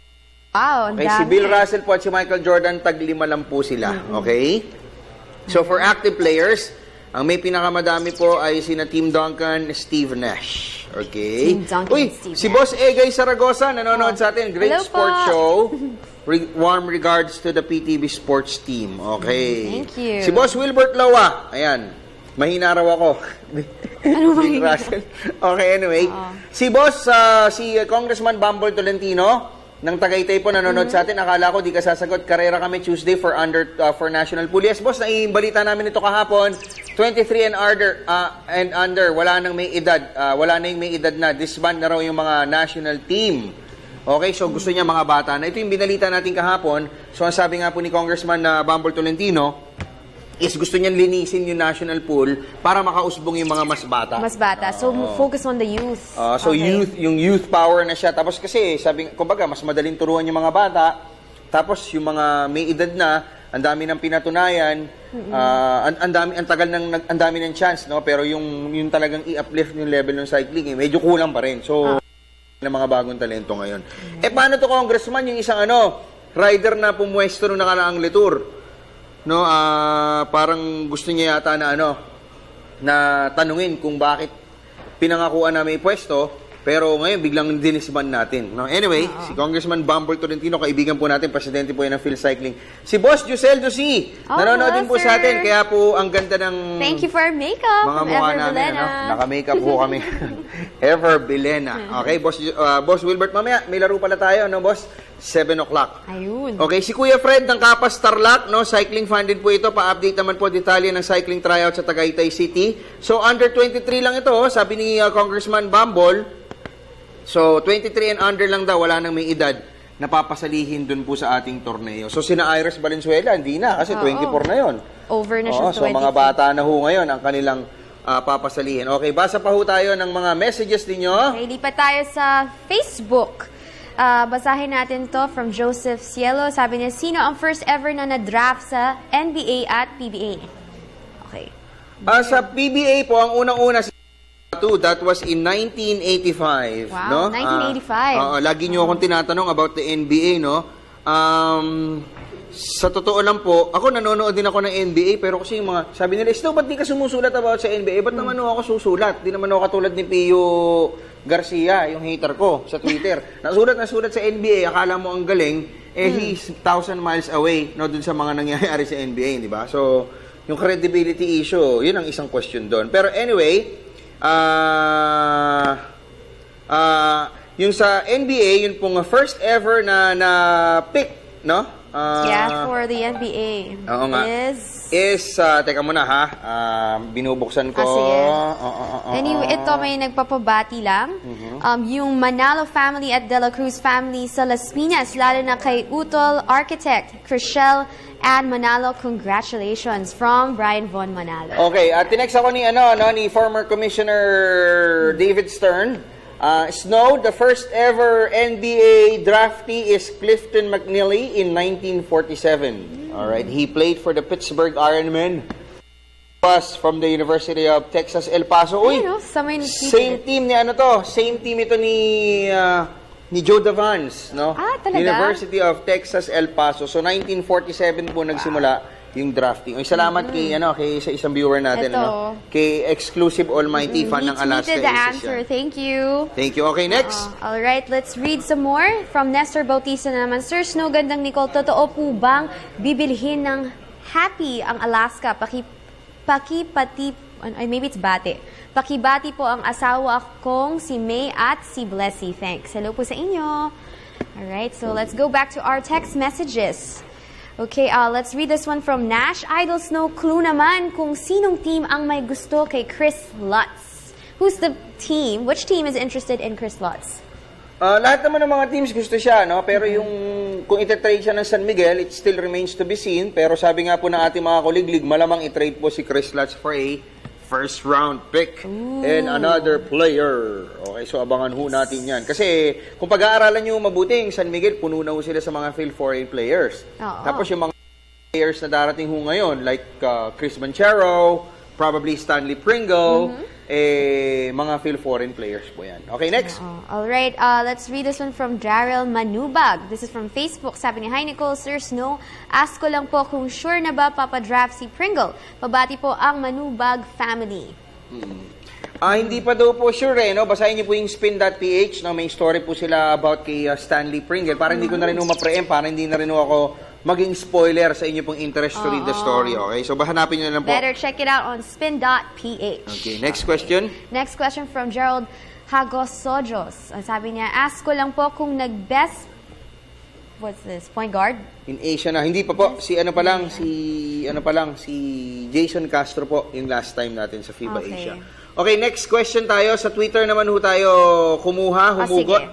[SPEAKER 2] Wow,
[SPEAKER 22] Okay, si Bill Russell po at si Michael Jordan, tag-5 lang po sila. Okay? So for active players, ang may pinakamadami po ay sina Tim Duncan, Steve Nash. Okay?
[SPEAKER 2] Tim Duncan,
[SPEAKER 22] Uy,
[SPEAKER 2] Steve
[SPEAKER 22] si
[SPEAKER 2] Nash.
[SPEAKER 22] Boss Egay Saragosa, nanonood sa atin. Great
[SPEAKER 2] Hello
[SPEAKER 22] sports
[SPEAKER 2] po.
[SPEAKER 22] show. Warm regards to the PTV sports team. Okay.
[SPEAKER 2] Thank you.
[SPEAKER 22] Si Boss Wilbert Lawa, ayan. Mahina raw ako.
[SPEAKER 2] Ano ba
[SPEAKER 22] Bill Russell. Okay, anyway. Si Boss, si Congressman Bumble Tolentino, ng Tagaytay po nanonood sa atin. Akala ko di ka sasagot. Karera kami Tuesday for National Pool. Yes, boss, naibalita namin ito kahapon. 23 and under. Wala nang may edad. Wala na yung may edad na. Disband na raw yung mga national team. Okay, so gusto niya mga bata na. Ito yung binalita natin kahapon. So ang sabi nga po ni Congressman Bumble Tolentino, is gusto niyang linisin yung national pool para makausbong yung mga mas bata.
[SPEAKER 2] Mas bata. So, focus on the youth.
[SPEAKER 22] So yung youth power na siya. Tapos kasi, kumbaga, mas madaling turuan yung mga bata. Tapos yung mga may edad na, ang dami ng pinatunayan, ang dami ng chance, no? Pero yung talagang i-uplift yung level ng cycling, medyo kulang pa rin. So, ng mga bagong talento ngayon. Paano to, Congressman, yung isang rider na pumwesto nung nakaraang Letour? No, parang gusto niya yata na tanungin kung bakit pinangakuan na may pwesto, pero ngayon biglang dinisban natin. No? Anyway, si Congressman Bumble Tolentino, kaibigan po natin, presidente po yan ng Phil Cycling. Si Boss Jusel Dusi, nanonood din po sa atin, kaya po ang ganda ng
[SPEAKER 2] Thank you for our makeup.
[SPEAKER 22] mga mukha namin. Naka-makeup po kami. Ever Bilena. Okay, Boss Wilbert, mamaya may laro pala tayo, no, Boss? 7 o'clock.
[SPEAKER 2] Ayun.
[SPEAKER 22] Okay, si Kuya Fred ng Kapas Tarlac, no? Cycling fan din po ito. Pa-update naman po detalye ng cycling tryout sa Tagaytay City. So, under 23 lang ito, sabi ni Congressman Bumble. So, 23 and under lang daw, wala nang may edad. Napapasalihin dun po sa ating torneo. So, sina Iris Valenzuela, hindi na, kasi 24 na yon.
[SPEAKER 2] Over na siya,
[SPEAKER 22] So, mga bata na ho ngayon ang kanilang papasalihin. Okay, basa pa ho tayo ng mga messages ninyo.
[SPEAKER 2] Okay, lipat tayo sa Facebook. Basahin natin to from Joseph Cielo. Sabi niya, sino ang first ever na na-draft sa NBA at PBA? Okay.
[SPEAKER 22] Sa PBA po, ang unang-una si that was in 1985.
[SPEAKER 2] Wow,
[SPEAKER 22] no?
[SPEAKER 2] 1985.
[SPEAKER 22] Lagi niyo akong tinatanong about the NBA, no? Sa totoo lang po, ako nanonood din ako ng NBA, pero kasi yung mga, sabi nila, ba't di ka sumusulat about sa NBA? Ba't naman ako susulat? Di naman ako katulad ni Pio Garcia, yung hater ko sa Twitter. Nasulat sa NBA, akala mo ang galing, he's 1,000 miles away, no, dun sa mga nangyayari sa NBA, di ba? So, yung credibility issue, yun ang isang question doon. Pero anyway, yung sa NBA, yun pong first ever na pick, no?
[SPEAKER 2] For the NBA.
[SPEAKER 22] Oo nga. Teka muna ha, binubuksan ko.
[SPEAKER 2] Anyway, ito may nagpapabati lang. Yung Manalo family at De La Cruz family sa Las Piñas, lalo na kay Utol Architect, Chriselle and Manalo, congratulations from Brian Von Manalo.
[SPEAKER 22] Okay, tinext ako ni former Commissioner David Stern. Snow, the first ever NBA draftee is Clifton McNeely in 1947. All right, he played for the Pittsburgh Ironmen. Was from the University of Texas El Paso. Uy, same team ni same team ito ni Joe Davans, no?
[SPEAKER 2] Talaga?
[SPEAKER 22] University of Texas El Paso. So 1947 po nagsimula yung drafting. Salamat kay sa isang viewer natin, kay Exclusive Almighty, fan ng Alaska.
[SPEAKER 2] The answer. Thank you.
[SPEAKER 22] Thank you. Okay, next.
[SPEAKER 2] All right, let's read some more from Nestor Bautista naman. Sir Snow, gandang Nicole, totoo po bang bibilhin ng Happy ang Alaska? Maybe it's bate. Pakibati po ang asawa kong si May at si Blessy. Thanks. Hello po sa inyo. All right, so let's go back to our text messages. Okay, let's read this one from Nash. Idol Snow, clue naman kung sinong team ang may gusto kay Chris Lutz. Who's the team? Which team is interested in Chris Lutz?
[SPEAKER 22] Lahat naman ng mga teams gusto siya, no? Pero yung kung itatrade siya ng San Miguel, it still remains to be seen. Pero sabi nga po ng ating mga kuliglig, malamang itrade po si Chris Lutz for a first round pick and another player. Okay, so abangan ho natin yan. Kasi kung pag-aaralan nyo mabuti, yung San Miguel, puno na ho sila sa mga field foreign players. Tapos yung mga players na darating ho ngayon, like Chris Manchero, probably Stanley Pringle, mga foreign players po yan. Okay, next.
[SPEAKER 2] Alright, let's read this one from Daryl Manubag. This is from Facebook. Sabi ni, "Hi Nicole, Sir Snow. Ask ko lang po kung sure na ba papadraft si Pringle. Pabati po ang Manubag family."
[SPEAKER 22] Hindi pa daw po sure no? Basahin niyo po yung spin.ph, no? May story po sila about kay Stanley Pringle. Para hindi ko na rin ma-preempt, para hindi na rin ako maging spoiler sa inyo pong interest to read the story. Okay, so hanapin niyo na lang po.
[SPEAKER 2] Better check it out on spin.ph.
[SPEAKER 22] Okay, next question.
[SPEAKER 2] Next question from Gerald Hagosojos. Sabi niya, "Ask ko lang po kung nag-best, what's this, point guard?
[SPEAKER 22] In Asia na. Hindi pa po. Si Jason Castro po yung last time natin sa FIBA Asia. Okay, next question tayo. Sa Twitter naman tayo humugot.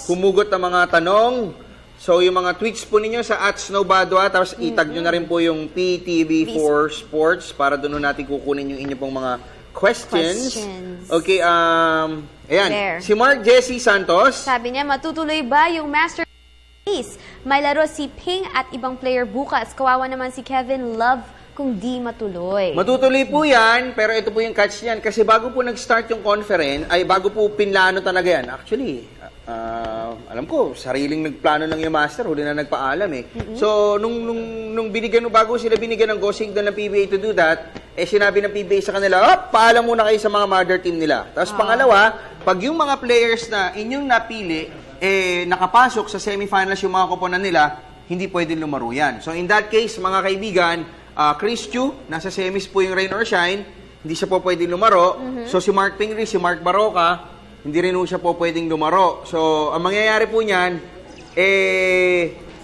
[SPEAKER 22] Humugot ng mga tanong. So, yung mga tweets po ninyo sa @snowbadwa, tapos itag nyo na rin po yung PTV4 Sports para doon natin kukunin yung inyo pong mga questions. Okay, ayan.
[SPEAKER 2] There.
[SPEAKER 22] Si Mark Jesse Santos.
[SPEAKER 2] Sabi niya, "Matutuloy ba yung Master Race? May laro si Ping at ibang player bukas. Kawawa naman si Kevin Love kung di matuloy."
[SPEAKER 22] Matutuloy po yan, pero ito po yung catch niyan. Kasi bago po nag-start yung conference, bago po pinlano talaga yan. Actually, alam ko, sariling nagplano lang yung master, huli na nagpaalam So, nung bago sila binigyan ng go signal ng PBA to do that, sinabi ng PBA sa kanila, paalam muna kayo sa mga mother team nila. Tapos pangalawa, pag yung mga players na inyong napili, nakapasok sa semifinals yung mga koponan nila, hindi pwedeng lumaro yan. So, in that case, mga kaibigan, Chris Chu, nasa semis po yung rain or shine, hindi siya po pwedeng lumaro. So, si Mark Pingree, si Mark Baroka, hindi rin siya po pwedeng lumaro. So, ang mangyayari po niyan,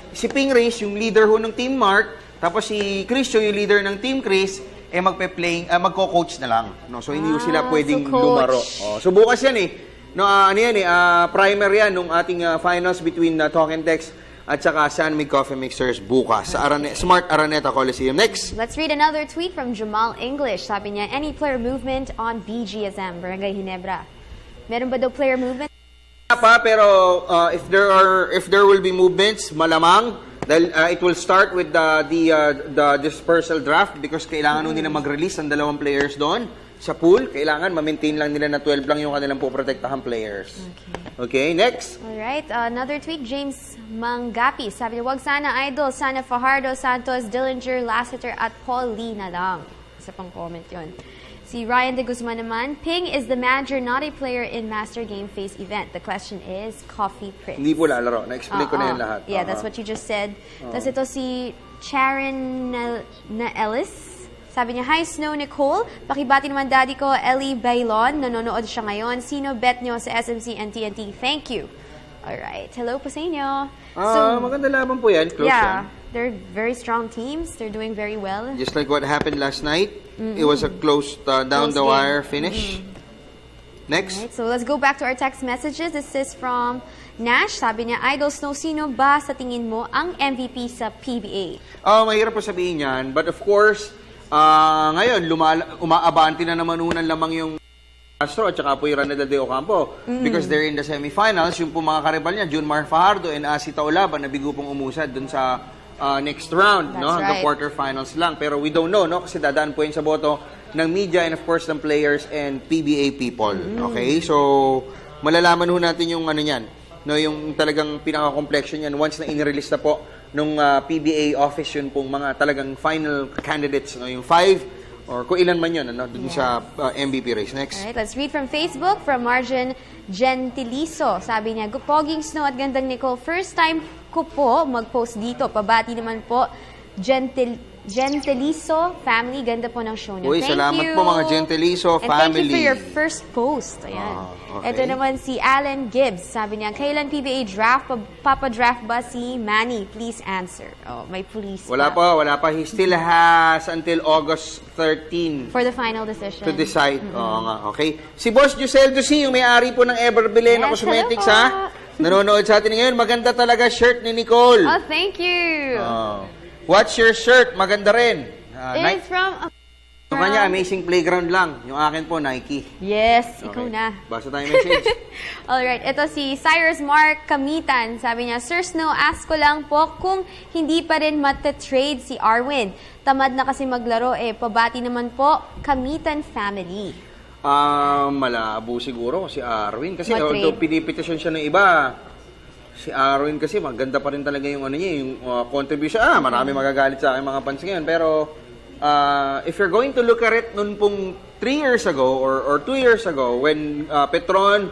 [SPEAKER 22] si Pingree, yung leader ng Team Mark, tapos si Chris Chu, yung leader ng Team Chris, magko-coach na lang. No? So, hindi sila pwedeng lumaro. So, bukas yan No, primer yan nung ating finals between Talk and Text at saka San Mig Coffee Mixers bukas sa Smart Araneta Coliseum. Next.
[SPEAKER 2] Let's read another tweet from Jamal English. Sabi niya, "Any player movement on BGSM, Barangay Ginebra?" Meron ba daw player movement?
[SPEAKER 22] Pero if there will be movements, malamang dahil it will start with the dispersal draft because kailangan nila mag-release ng 2 players doon sa pool. Kailangan ma-maintain lang nila na 12 lang yung kanilang poprotektahan players. Okay, next.
[SPEAKER 2] Alright, another tweet, James Mangapi. Sabi niya, "Wag sana Idol, sana Fajardo, Santos, Dillinger, Lassiter at Paul Lee na lang." Isa pang comment yun. Si Ryan De Guzman naman, "Ping is the manager, not a player in Master Game Phase event. The question is, Coffee Prince."
[SPEAKER 22] Hindi po lalaro. Na-explain ko na yan lahat.
[SPEAKER 2] Yeah, that's what you just said. Tapos ito si Charon na Ellis. Sabi niya, "Hi Snow Nicole, pakibati naman daddy ko, Ellie Bailon. Nanonood siya ngayon. Sino bet nyo sa SMC and TNT? Thank you." Alright, hello po sa inyo.
[SPEAKER 22] Maganda laban po yan. Close yan.
[SPEAKER 2] They're very strong teams. They're doing very well.
[SPEAKER 22] Just like what happened last night. It was a close down-the-wire finish. Next.
[SPEAKER 2] Alright, so let's go back to our text messages. This is from Nash. Sabi niya, "Idol Snow, sino ba sa tingin mo ang MVP sa PBA?"
[SPEAKER 22] Mahirap po sabihin yan. But of course, ngayon, umaabante na naman unang lamang yung Castro at saka po yung Raneda de Ocampo. Because they're in the semifinals. Yung po mga karibal niya, Junmar Fajardo and Asita Olaban, nabigo pong umusad dun sa next round, hanggang quarterfinals lang. Pero we don't know, kasi dadaan po yun sa boto ng media and of course ng players and PBA people. Okay? So, malalaman ho natin yung yan, yung talagang pinaka-complexion yan once na in-release na po nung PBA office yun pong mga talagang final candidates, yung 5 or kung ilan man yun, dun sa MVP race. Next.
[SPEAKER 2] Alright, let's read from Facebook, from Margin Gentiliso. Sabi niya, "Poging Snow at gandang Nicole, first time ko po mag-post dito. Pabati naman po, Gentiliso family. Ganda po ng show niyo." Thank
[SPEAKER 22] salamat
[SPEAKER 2] you.
[SPEAKER 22] Po mga Gentiliso family.
[SPEAKER 2] And thank you for your first post. Ayan.
[SPEAKER 22] Okay.
[SPEAKER 2] Ito naman si Alan Gibbs. Sabi niya, "Kailan PBA draft? Papa-draft ba si Manny? Please answer." May police
[SPEAKER 22] Wala pa. He still has until August 13
[SPEAKER 2] for the final decision
[SPEAKER 22] to decide. Okay. Si Boss Giseldo C, yung may-ari po ng Everbilena Cosmetics, nanonood sa atin ngayon. Maganda talaga shirt ni Nicole.
[SPEAKER 2] Oh, thank you.
[SPEAKER 22] What's your shirt? Maganda rin.
[SPEAKER 2] It's from...
[SPEAKER 22] Yung kanya, Amazing Playground lang. Yung akin po, Nike.
[SPEAKER 2] Yes, ikaw na.
[SPEAKER 22] Basta tayo message.
[SPEAKER 2] Alright, ito si Cyrus Mark Kamitan. Sabi niya, "Sir Snow, ask ko lang po kung hindi pa rin matatrade si Arwin. Tamad na kasi maglaro Pabati naman po, Kamitan family."
[SPEAKER 22] Malabo siguro si Arwin. Kasi although pinipetisyon siya ng iba, si Arwin kasi maganda pa rin talaga yung yung contribution. Marami magagalit sa akin mga fans ngayon. Pero if you're going to look at it nun pong 3 years ago or 2 years ago when Petron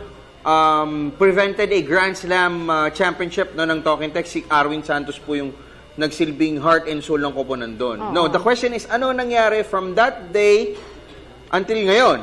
[SPEAKER 22] prevented a Grand Slam championship ng Talking Tech, si Arwin Santos po yung nagsilbing heart and soul ng koponan doon. No, the question is, ano nangyari from that day until ngayon?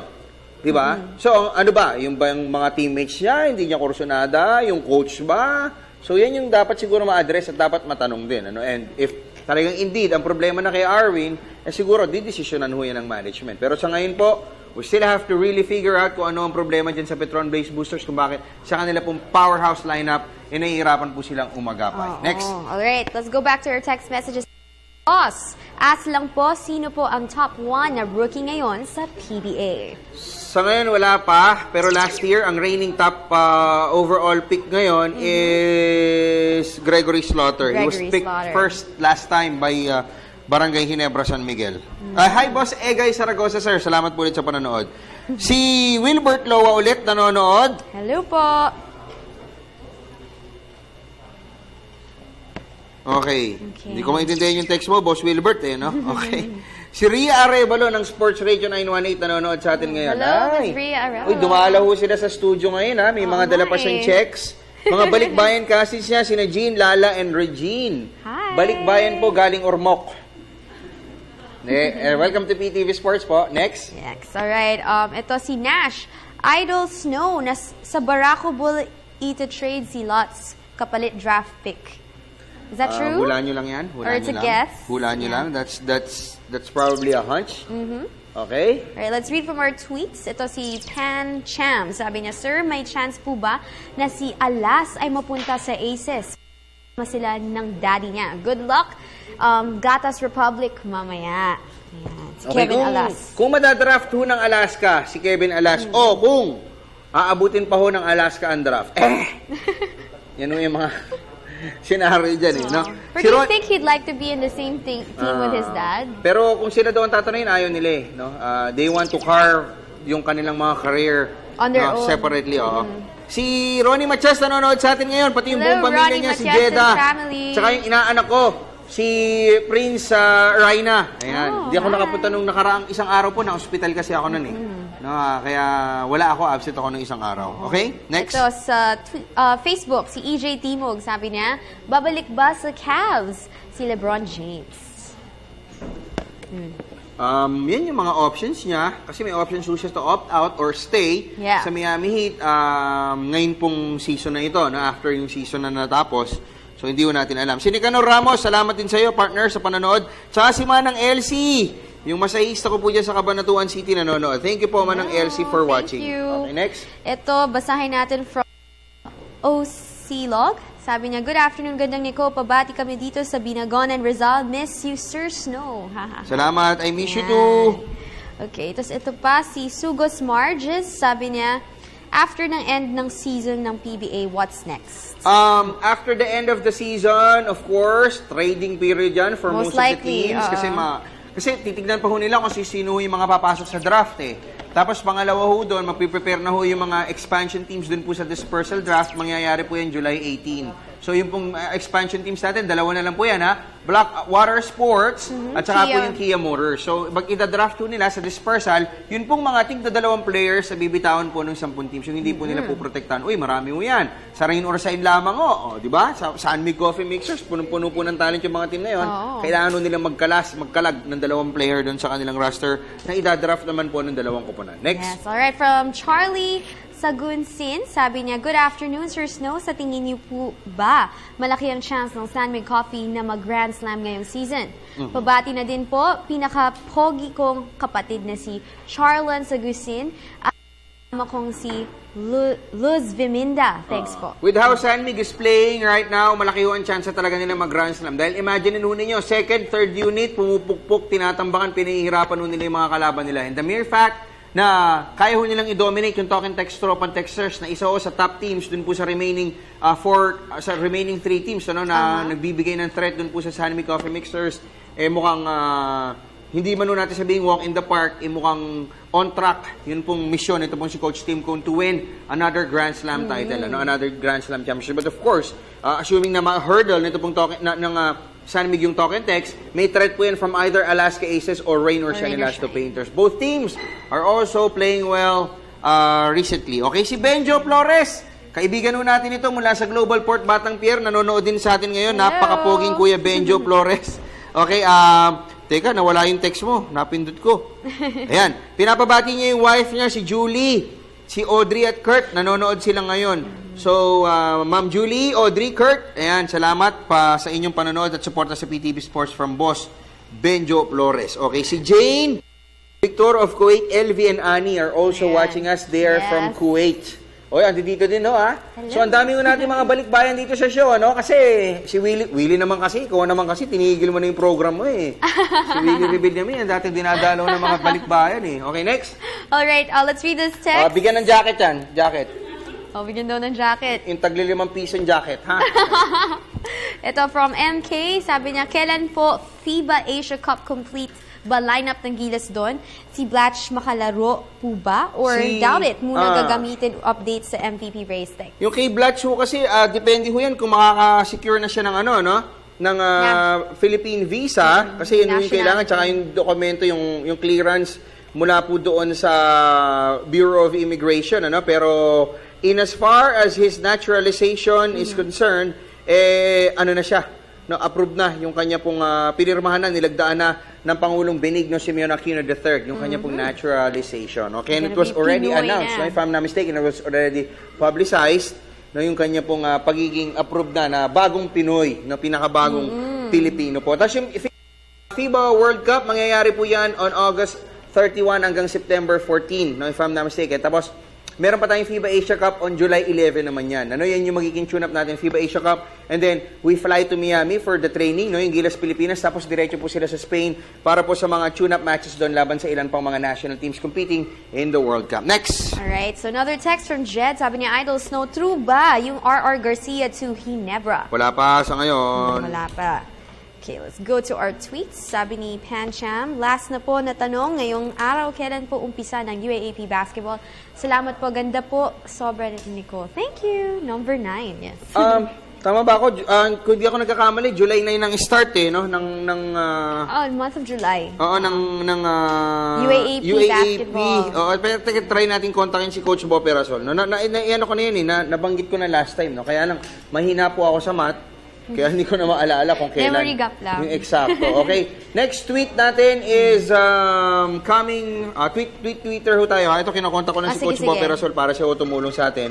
[SPEAKER 22] Diba? So, ano ba? Yung mga teammates niya, hindi niya kursunada? Yung coach ba? So, yan yung dapat siguro ma-address at dapat matanong din. And if talagang indeed, ang problema na kay Arwin, siguro, didesisyonan ho yan ng management. Pero sa ngayon po, we still have to really figure out kung ano ang problema dyan sa Petron Blaze Boosters, kung bakit sa kanila pong powerhouse lineup, nahihirapan po silang umagapay. Next.
[SPEAKER 2] Alright, let's go back to our text messages. Boss, ask lang po, sino po ang top 1 na rookie ngayon sa PBA?
[SPEAKER 22] Sa ngayon, wala pa. Pero last year, ang reigning top overall pick ngayon is Gregory Slaughter. He was picked first last time by Barangay Ginebra, San Miguel. Hi, Boss Egay Saragosa, sir. Salamat po ulit sa panonood. Si Wilbert Loa ulit nanonood.
[SPEAKER 2] Hello po.
[SPEAKER 22] Okay. Hindi ko maintindihan yung text mo, Boss Wilbert, no? Okay. Si Ria Arevalo ng Sports Radio 918 nanonood sa atin ngayon.
[SPEAKER 2] Hello, Miss Ria Arevalo.
[SPEAKER 22] Uy, dumalaw sila sa studio ngayon, ha? May mga dala pa siyang checks. Mga balikbayan cousins niya, sina Jean, Lala, and Regine.
[SPEAKER 2] Hi.
[SPEAKER 22] Balikbayan po, galing Ormoc. Welcome to PTV Sports po. Next.
[SPEAKER 2] Alright, ito si Nash. Idol Snow, sa Barako Bull ito-trade si Lots kapalit draft pick. Is that true?
[SPEAKER 22] Hulaan nyo lang yan.
[SPEAKER 2] Or it's a guess?
[SPEAKER 22] Hulaan nyo lang. That's probably a hunch. Okay.
[SPEAKER 2] Alright, let's read from our tweets. Ito si Pan Cham. Sabi niya, Sir, may chance po ba na si Alas ay mapunta sa Aces? Sila ng daddy niya. Good luck. Gatas Republic mamaya. Ayan. Si Kevin Alas.
[SPEAKER 22] Kung madadraft ho ng Alaska, si Kevin Alas, o kung aabutin pa ho ng Alaska ang draft, yan ho yung mga scenario dyan, no?
[SPEAKER 2] But do you think he'd like to be in the same team with his dad?
[SPEAKER 22] Pero kung sila daw ang tatanungin, ayaw nila, no? They want to carve yung kanilang mga career
[SPEAKER 2] on their own.
[SPEAKER 22] Separately, Si Ronnie Machas nanonood sa atin ngayon, pati yung buong pamilya niya, si Jeda. Tsaka yung inaanak ko, si Prince Raina. Ayan. Hindi ako nakapunta nung nakaraang isang araw po, na hospital kasi ako nun No, kaya wala ako, absent ako nung isang araw. Okay? Next.
[SPEAKER 2] Ito sa Facebook, si EJ Timog, sabi niya, babalik ba sa Cavs si LeBron James?
[SPEAKER 22] Yan yung mga options niya. Kasi may options siya to opt out or stay sa Miami Heat ngayon pong season na ito, after yung season na natapos. So, hindi ko natin alam. Si Nicanor Ramos, salamat din sa iyo, partner, sa panonood. Tsaka si Manang LC, yung masahista ko po dyan sa Cabanatuan City nanonood. Thank you po, Manang LC, for watching. Okay, next.
[SPEAKER 2] Ito, basahin natin from OC Log. Sabi niya, good afternoon, gandang Nico. Pabati kami dito sa Binagon and Rizal. Miss you, Sir Snow.
[SPEAKER 22] Salamat. I miss you too.
[SPEAKER 2] Okay, tapos ito pa, si Sugos Marges. Sabi niya, after ng end ng season ng PBA, what's next?
[SPEAKER 22] After the end of the season, of course, trading period yan for most of the teams. Kasi titignan pa ho nila kung sino yung mga papasok sa draft Tapos pangalawa ho doon, magpiprepare na ho yung mga expansion teams doon po sa dispersal draft. Mangyayari po yan July 18. So yung pong expansion teams natin, dalawa na lang po yan Blackwater Sports at saka po yung Kia Motors. So pag ita-draft po nila sa dispersal, yun pong mga tigda-2 players sa bibitawan po ng 10 teams. Yung hindi po nila po protektahan. Uy, marami mo yan. Sa Rain or Shine lamang di ba? Sa Anmig Coffee Mixers, punong-puno po ng talent yung mga team na yun. Kailangan nilang magkalag ng 2 player doon sa kanilang roster na ida-draft naman po ng 2 koponan. Next.
[SPEAKER 2] Yes, alright. From Charlie Sagunsin, sabi niya, good afternoon, Sir Snow. Sa tingin niyo po ba malaki ang chance ng San Mig Coffee na mag-Grand Slam ngayong season? Pabati na din po, pinaka-pogi kong kapatid na si Charlon Sagunsin at kong si Luz Viminda. Thanks po.
[SPEAKER 22] With how San Mig is playing right now, malaki ho ang chance talaga nila mag-Grand Slam. Dahil imagine ninyo, second, third unit, pumupukpuk, tinatambakan, pinahihirapan nila yung mga kalaban nila. And the mere fact na kaya ho nilang i-dominate yung Talking Text Tropan Texters na isa ho sa top teams dun po sa remaining 3 teams na nagbibigay ng threat dun po sa San Mig Coffee Mixers, mukhang hindi man natin sabihin walk in the park, mukhang on track. Yun pong mission. Ito pong si Coach Tim Cone to win another Grand Slam title, another Grand Slam championship. But of course, assuming na ma-hurdle nito pong San Mig yung talk and text, may threat po yan from either Alaska Aces or Rain or Shine Elasto Painters. Both teams are also playing well recently. Okay, si Benjo Flores, kaibigan nun natin ito mula sa Global Port Batang Pier, nanonood din sa atin ngayon. Napakapoging Kuya Benjo Flores. Okay, teka, nawala yung text mo. Napindot ko. Ayan, pinapabati niya yung wife niya, si Julie, si Audrey at Kurt. Nanonood sila ngayon. So, Ma'am Julie, Audrey, Kurt, ayan, salamat pa sa inyong panonood at suporta sa PTV Sports from Boss Benjo Flores. Okay, si Jane, Victor of Kuwait, LV and Annie are also watching us there from Kuwait. Oy, andi dito din, no, ha? So, ang dami ko natin mga balikbayan dito sa show, no? Kasi, si Willie naman kasi, ikaw naman kasi, tinigil mo na yung program mo, eh. Si Willie Rebid naman, yan dati dinadalaw ng mga balikbayan, eh. Okay, next.
[SPEAKER 2] Alright, let's read this text.
[SPEAKER 22] Bigyan ng jacket yan, jacket.
[SPEAKER 2] Bigyan daw ng jacket.
[SPEAKER 22] Yung tagli 5 pisong jacket, ha?
[SPEAKER 2] Ito from MK, sabi niya, kailan po FIBA Asia Cup complete ba lineup ng Gilas doon? Si Blatch makalaro po ba? Or doubt it, muna gagamitin updates sa MVP race tech?
[SPEAKER 22] Yung kay Blatch ho kasi, depende ho yan kung makaka-secure na siya ng ng Philippine visa. Kasi yun yung kailangan, tsaka yung dokumento, yung clearance mula po doon sa Bureau of Immigration. Pero in as far as his naturalization is concerned, na siya? Approved na yung kanya pong pinirmahan na, nilagdaan na ng Pangulong Benigno Simeon Aquino III, yung kanya pong naturalization. Okay, and it was already announced, if I'm not mistaken, it was already publicized, yung kanya pong pagiging approved na bagong Pinoy, pinakabagong Pilipino po. Tapos yung FIBA World Cup, mangyayari po yan on August 31 hanggang September 14, if I'm not mistaken. Tapos, meron pa tayong FIBA Asia Cup on July 11 naman yan. Yan yung magiging tune-up natin, FIBA Asia Cup. And then, we fly to Miami for the training, yung Gilas Pilipinas. Tapos, diretso po sila sa Spain para po sa mga tune-up matches doon laban sa ilan pang mga national teams competing in the World Cup. Next!
[SPEAKER 2] Alright, so another text from Jed. Sabi niya, Idol Snow, true ba yung RR Garcia to Ginebra?
[SPEAKER 22] Wala pa sa ngayon.
[SPEAKER 2] Wala pa. Okay, let's go to our tweets. Sabi ni Pancham, last na po na tanong, ngayong araw, kailan po umpisa ng UAAP basketball? Salamat po, ganda po. Sobra Nicole. Thank you. Number 9, yes.
[SPEAKER 22] Tama ba ako? Kung di ako nagkakamali, July 9 ang start
[SPEAKER 2] month of July.
[SPEAKER 22] Oo, ng
[SPEAKER 2] UAAP basketball.
[SPEAKER 22] Oo, pero try natin kontakin si Coach Bo Perasol. Ano ko na yun, nabanggit ko na last time. Kaya lang, mahina po ako sa math. Kaya hindi ko na maalala kung kailan.
[SPEAKER 2] Memory gap lang.
[SPEAKER 22] Yung eksakto. Okay. Next tweet natin is coming, Twitter ho tayo. Ito, kinakontak ko na si Coach Bo Perasol para siya tumulong sa atin.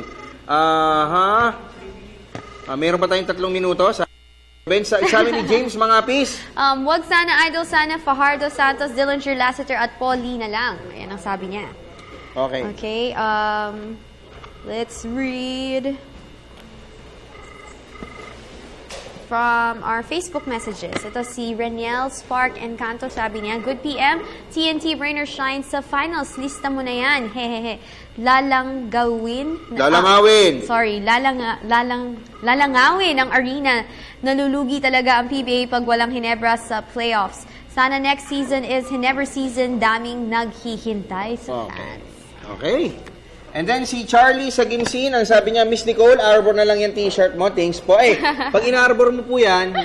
[SPEAKER 22] Meron pa tayong 3 minuto. Sabi ni James Mangapis.
[SPEAKER 2] Wag sana Idol, sana Fajardo, Santos, Dillinger, Lassiter at Paul Lee na lang. Ayan ang sabi niya.
[SPEAKER 22] Okay.
[SPEAKER 2] Okay. Let's read from our Facebook messages. Ito si Reniel Spark Encanto, sabi niya, good PM, TNT Rain or Shine sa finals, lista mo na yan. Hehehe. Lalangawin ang arena. Nalulugi talaga ang PBA pag walang Ginebra sa playoffs. Sana next season is Ginebra season, daming naghihintay sa fans.
[SPEAKER 22] Okay. And then si Charlie sa Ginsin, ang sabi niya, Miss Nicole, arbor na lang yung t-shirt mo. Thanks po. Pag in-arbor mo po yan,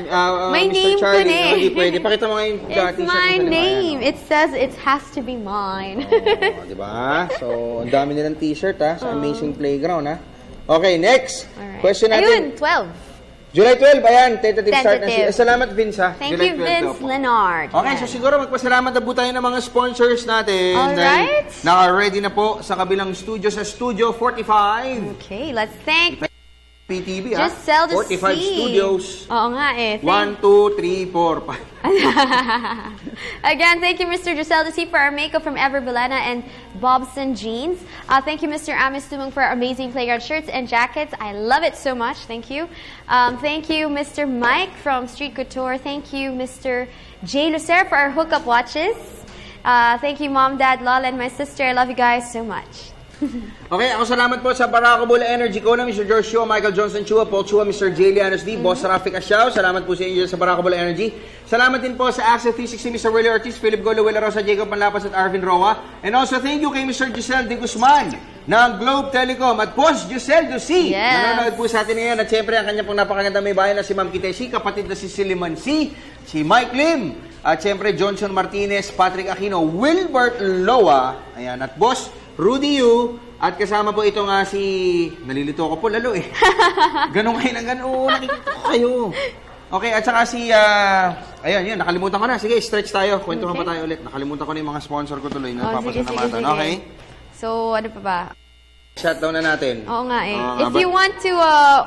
[SPEAKER 2] may
[SPEAKER 22] Mr.
[SPEAKER 2] name
[SPEAKER 22] Charlie,
[SPEAKER 2] ko
[SPEAKER 22] hindi pwede. Pakita mo nga yung t-shirt.
[SPEAKER 2] It's my name. It says it has to be mine.
[SPEAKER 22] Diba? So, ang dami nilang t-shirt sa Amazing Playground. Okay, next.
[SPEAKER 2] Alright.
[SPEAKER 22] Question natin.
[SPEAKER 2] Ayun, 12.
[SPEAKER 22] July 12, ayan, tentative start na siya. Salamat, Vince, ha?
[SPEAKER 2] Thank you, Vince Leonard.
[SPEAKER 22] Okay, so siguro magpasalamat na po tayo ng mga sponsors natin.
[SPEAKER 2] Alright.
[SPEAKER 22] Naka-ready na po sa kabilang studio, sa Studio 45.
[SPEAKER 2] Okay, let's thank
[SPEAKER 22] PTV,
[SPEAKER 2] Just sell the
[SPEAKER 22] 45
[SPEAKER 2] seed.
[SPEAKER 22] studios.
[SPEAKER 2] Oo nga
[SPEAKER 22] 1, 2, 3, 4, 5.
[SPEAKER 2] Again, thank you, Mr. Giselle Desi, for our makeup from Ever Belena and Bobson Jeans. Thank you, Mr. Amis Tumong, for our amazing playground shirts and jackets. I love it so much. Thank you. Thank you, Mr. Mike from Street Couture. Thank you, Mr. Jay Lucer, for our hookup watches. Thank you, Mom, Dad, Lola, and my sister. I love you guys so much.
[SPEAKER 22] Okay, ako salamat po sa Barako Bola Energy ko na Mr. George Chua, Michael Johnson Chua, Paul Chua, Mr. J. Lianos D, Boss Rafi Asyaw. Salamat po sa inyo sa Barako Bola Energy. Salamat din po sa Access 360, Mr. Willie Ortiz, Philip Golo, Willa Rosa, Jacob Panlapas at Arvin Roa. And also thank you kay Mr. Giselle De Guzman ng Globe Telecom at Boss Giselle Ducy. Nanonood po sa atin ngayon at syempre ang kanya pong napakaganda may bayan na si Ma'am Kiteshi, kapatid na si Siliman C, si Mike Lim, at syempre Johnson Martinez, Patrick Aquino, Wilbert Loa, ayan, at Boss Rudy Yu, at kasama po ito nga si... Nalilito ako po lalo eh. Ganun kayo ng ganun. Nakikita ko kayo. Okay, at saka si... ayun, yun. Nakalimutan ko na. Sige, stretch tayo. Kwentuhan pa tayo ulit. Nakalimutan ko na yung mga sponsor ko tuloy. Napapasalamatan. Okay?
[SPEAKER 2] So, ano pa ba?
[SPEAKER 22] Shutdown na natin.
[SPEAKER 2] Oo nga eh. If you want to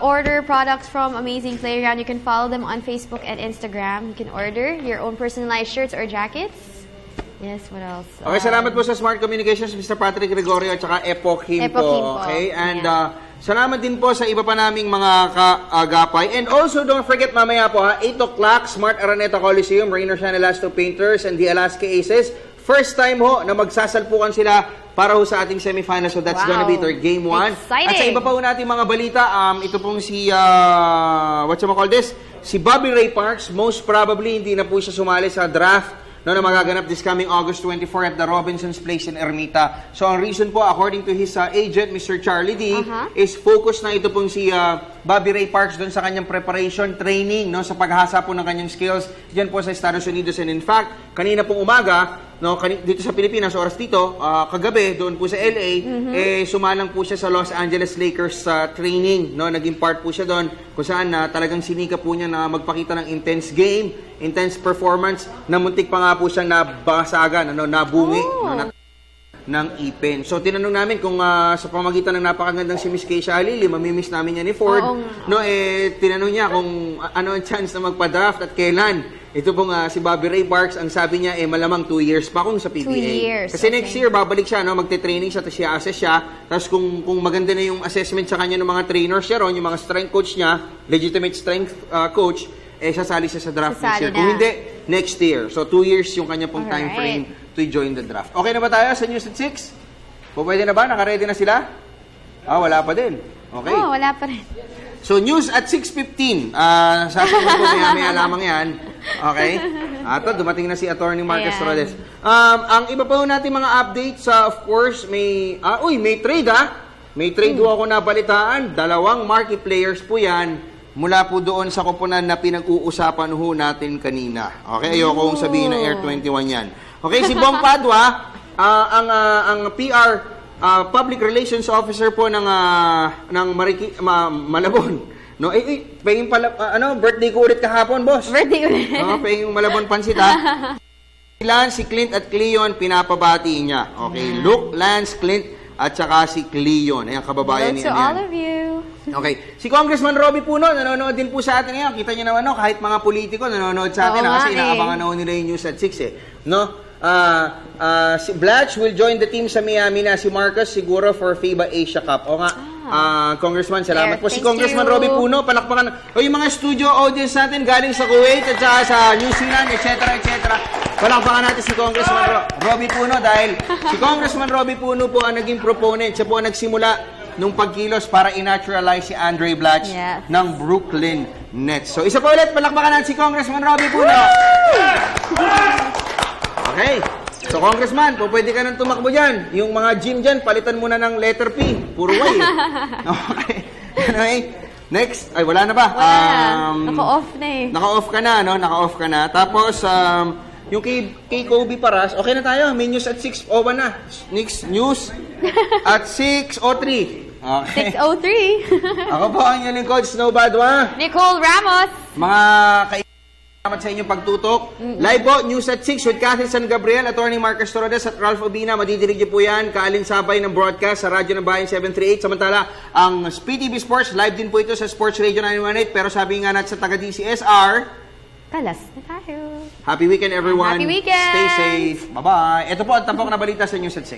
[SPEAKER 2] order products from Amazing Playground, you can follow them on Facebook and Instagram. You can order your own personalized shirts or jackets. Yes, what else?
[SPEAKER 22] Okay, salamat po sa Smart Communications, Mr. Patrick Gregorio at saka Epoch Him po. Okay, and salamat din po sa iba pa naming mga kaagapay. And also, don't forget mamaya po 8 o'clock, Smart Araneta Coliseum, Rainer Sanelasto Painters and the Alaska Aces. First time ho na magsasalpukan sila para ho sa ating semifinals. So that's gonna be their game 1.
[SPEAKER 2] Exciting.
[SPEAKER 22] At sa iba pa ho natin mga balita, ito pong si, si Bobby Ray Parks, most probably hindi na po siya sumali sa draft na magaganap this coming August 24 at the Robinsons Place in Ermita. So, ang reason po, according to his agent, Mr. Charlie D, is focus na ito pong si Bobby Ray Parks doon sa kanyang preparation, training, no, sa paghasa po ng kanyang skills dyan po sa Estados Unidos. And in fact, kanina pong umaga, no, dito sa Pilipinas, oras dito, kagabi, doon po sa LA, sumalang po siya sa Los Angeles Lakers training. No? Naging part po siya doon kung saan talagang sinika po niya na magpakita ng intense game, intense performance, na muntik pa nga po siyang nabasagan, nabungi ng ipin. So, tinanong namin kung sa pamagitan ng napakagandang si Miss Keisha Alili, mamimiss namin niya ni Ford. Tinanong niya kung ano ang chance na magpa-draft at kailan. Ito pong si Bobby Ray Parks, ang sabi niya, malamang 2 years pa kung sa PBA.
[SPEAKER 2] 2 years.
[SPEAKER 22] Kasi next year, babalik siya, magte-training siya, tapos i-assess siya. Tapos kung maganda na yung assessment sa kanya ng mga trainers siya ron, yung mga strength coach niya, legitimate strength coach, sasali siya sa draft next year. Kung hindi, next year. So, 2 years yung kanya pong time frame to join the draft. Okay na ba tayo sa News at 6? Pwede na ba? Naka-ready na sila? Wala pa din. Okay.
[SPEAKER 2] Wala pa rin.
[SPEAKER 22] So, News at 6:15. Sasagot ko maya lamang yan. Okay? Ato, dumating na si Attorney Marcus Rodes. Ang iba pa natin mga updates, of course, may trade May trade ako nabalitaan. 2 marquee players po yan. Mula po doon sa koponan na pinag-uusapan ho natin kanina. Okay? Ayoko kong sabihin na Air 21 yan. Okay, si Bong Padua, ang PR Public Relations Officer po ng Malabon. No, pahing pala birthday ko ulit kahapon, boss.
[SPEAKER 2] Birthday ulit.
[SPEAKER 22] Pahing Malabon pansit ha. Si Clint at Cleon pinapabati niya. Okay, Luke, Lance, Clint at saka si Cleon. Ayan, kababayan niya.
[SPEAKER 2] To all of you.
[SPEAKER 22] Okay. Si Congressman Robbie Puno, nanonood din po sa atin ngayon. Kita niyo naman, kahit mga politiko nanonood sa atin kasi inaabangan na nila yung News at 6 No? Si Blatch will join the team sa Miami na si Marcus siguro for FIBA Asia Cup. O nga, Congressman, salamat po. Si Congressman Robbie Puno, palakpakan. O yung mga studio audience natin galing sa Kuwait at saka sa New Zealand, etc. Palakpakan natin si Congressman Robbie Puno dahil si Congressman Robbie Puno po ang naging proponent. Siya po ang nagsimula nung pagkilos para i-naturalize si Andre Blatch ng Brooklyn Nets. So, isa po ulit, palakpakan natin si Congressman Robbie Puno. Okay. So, Congressman, pwede ka nang tumakbo dyan. Yung mga gym dyan, palitan mo na ng letter P. Puro Y eh. Okay. Anyway, next. Ay, wala na ba?
[SPEAKER 2] Naka-off na eh.
[SPEAKER 22] Naka-off ka na, no? Naka-off ka na. Tapos, yung kay Kobe Paras, okay na tayo. May news at 6:01 na. Next news at 6:03. Okay.
[SPEAKER 2] 6:03.
[SPEAKER 22] Ako po ang inyong lingkod, Snow Badwa.
[SPEAKER 2] Nicole Ramos.
[SPEAKER 22] Mga salamat sa inyong pagtutok. Live po, News at 6 with Cathy San Gabriel, Attorney Marcus Torres at Ralph Obina. Madidinig niyo po yan, kaalinsabay ng broadcast sa Radyo ng Bayan 738. Samantala, ang Speed TV Sports, live din po ito sa Sports Radio 918. Pero sabi nga natin sa taga-DCSR,
[SPEAKER 2] kalas na tayo.
[SPEAKER 22] Happy weekend everyone.
[SPEAKER 2] Happy weekend.
[SPEAKER 22] Stay safe. Bye-bye. Ito po ang tampok na balita sa News at 6.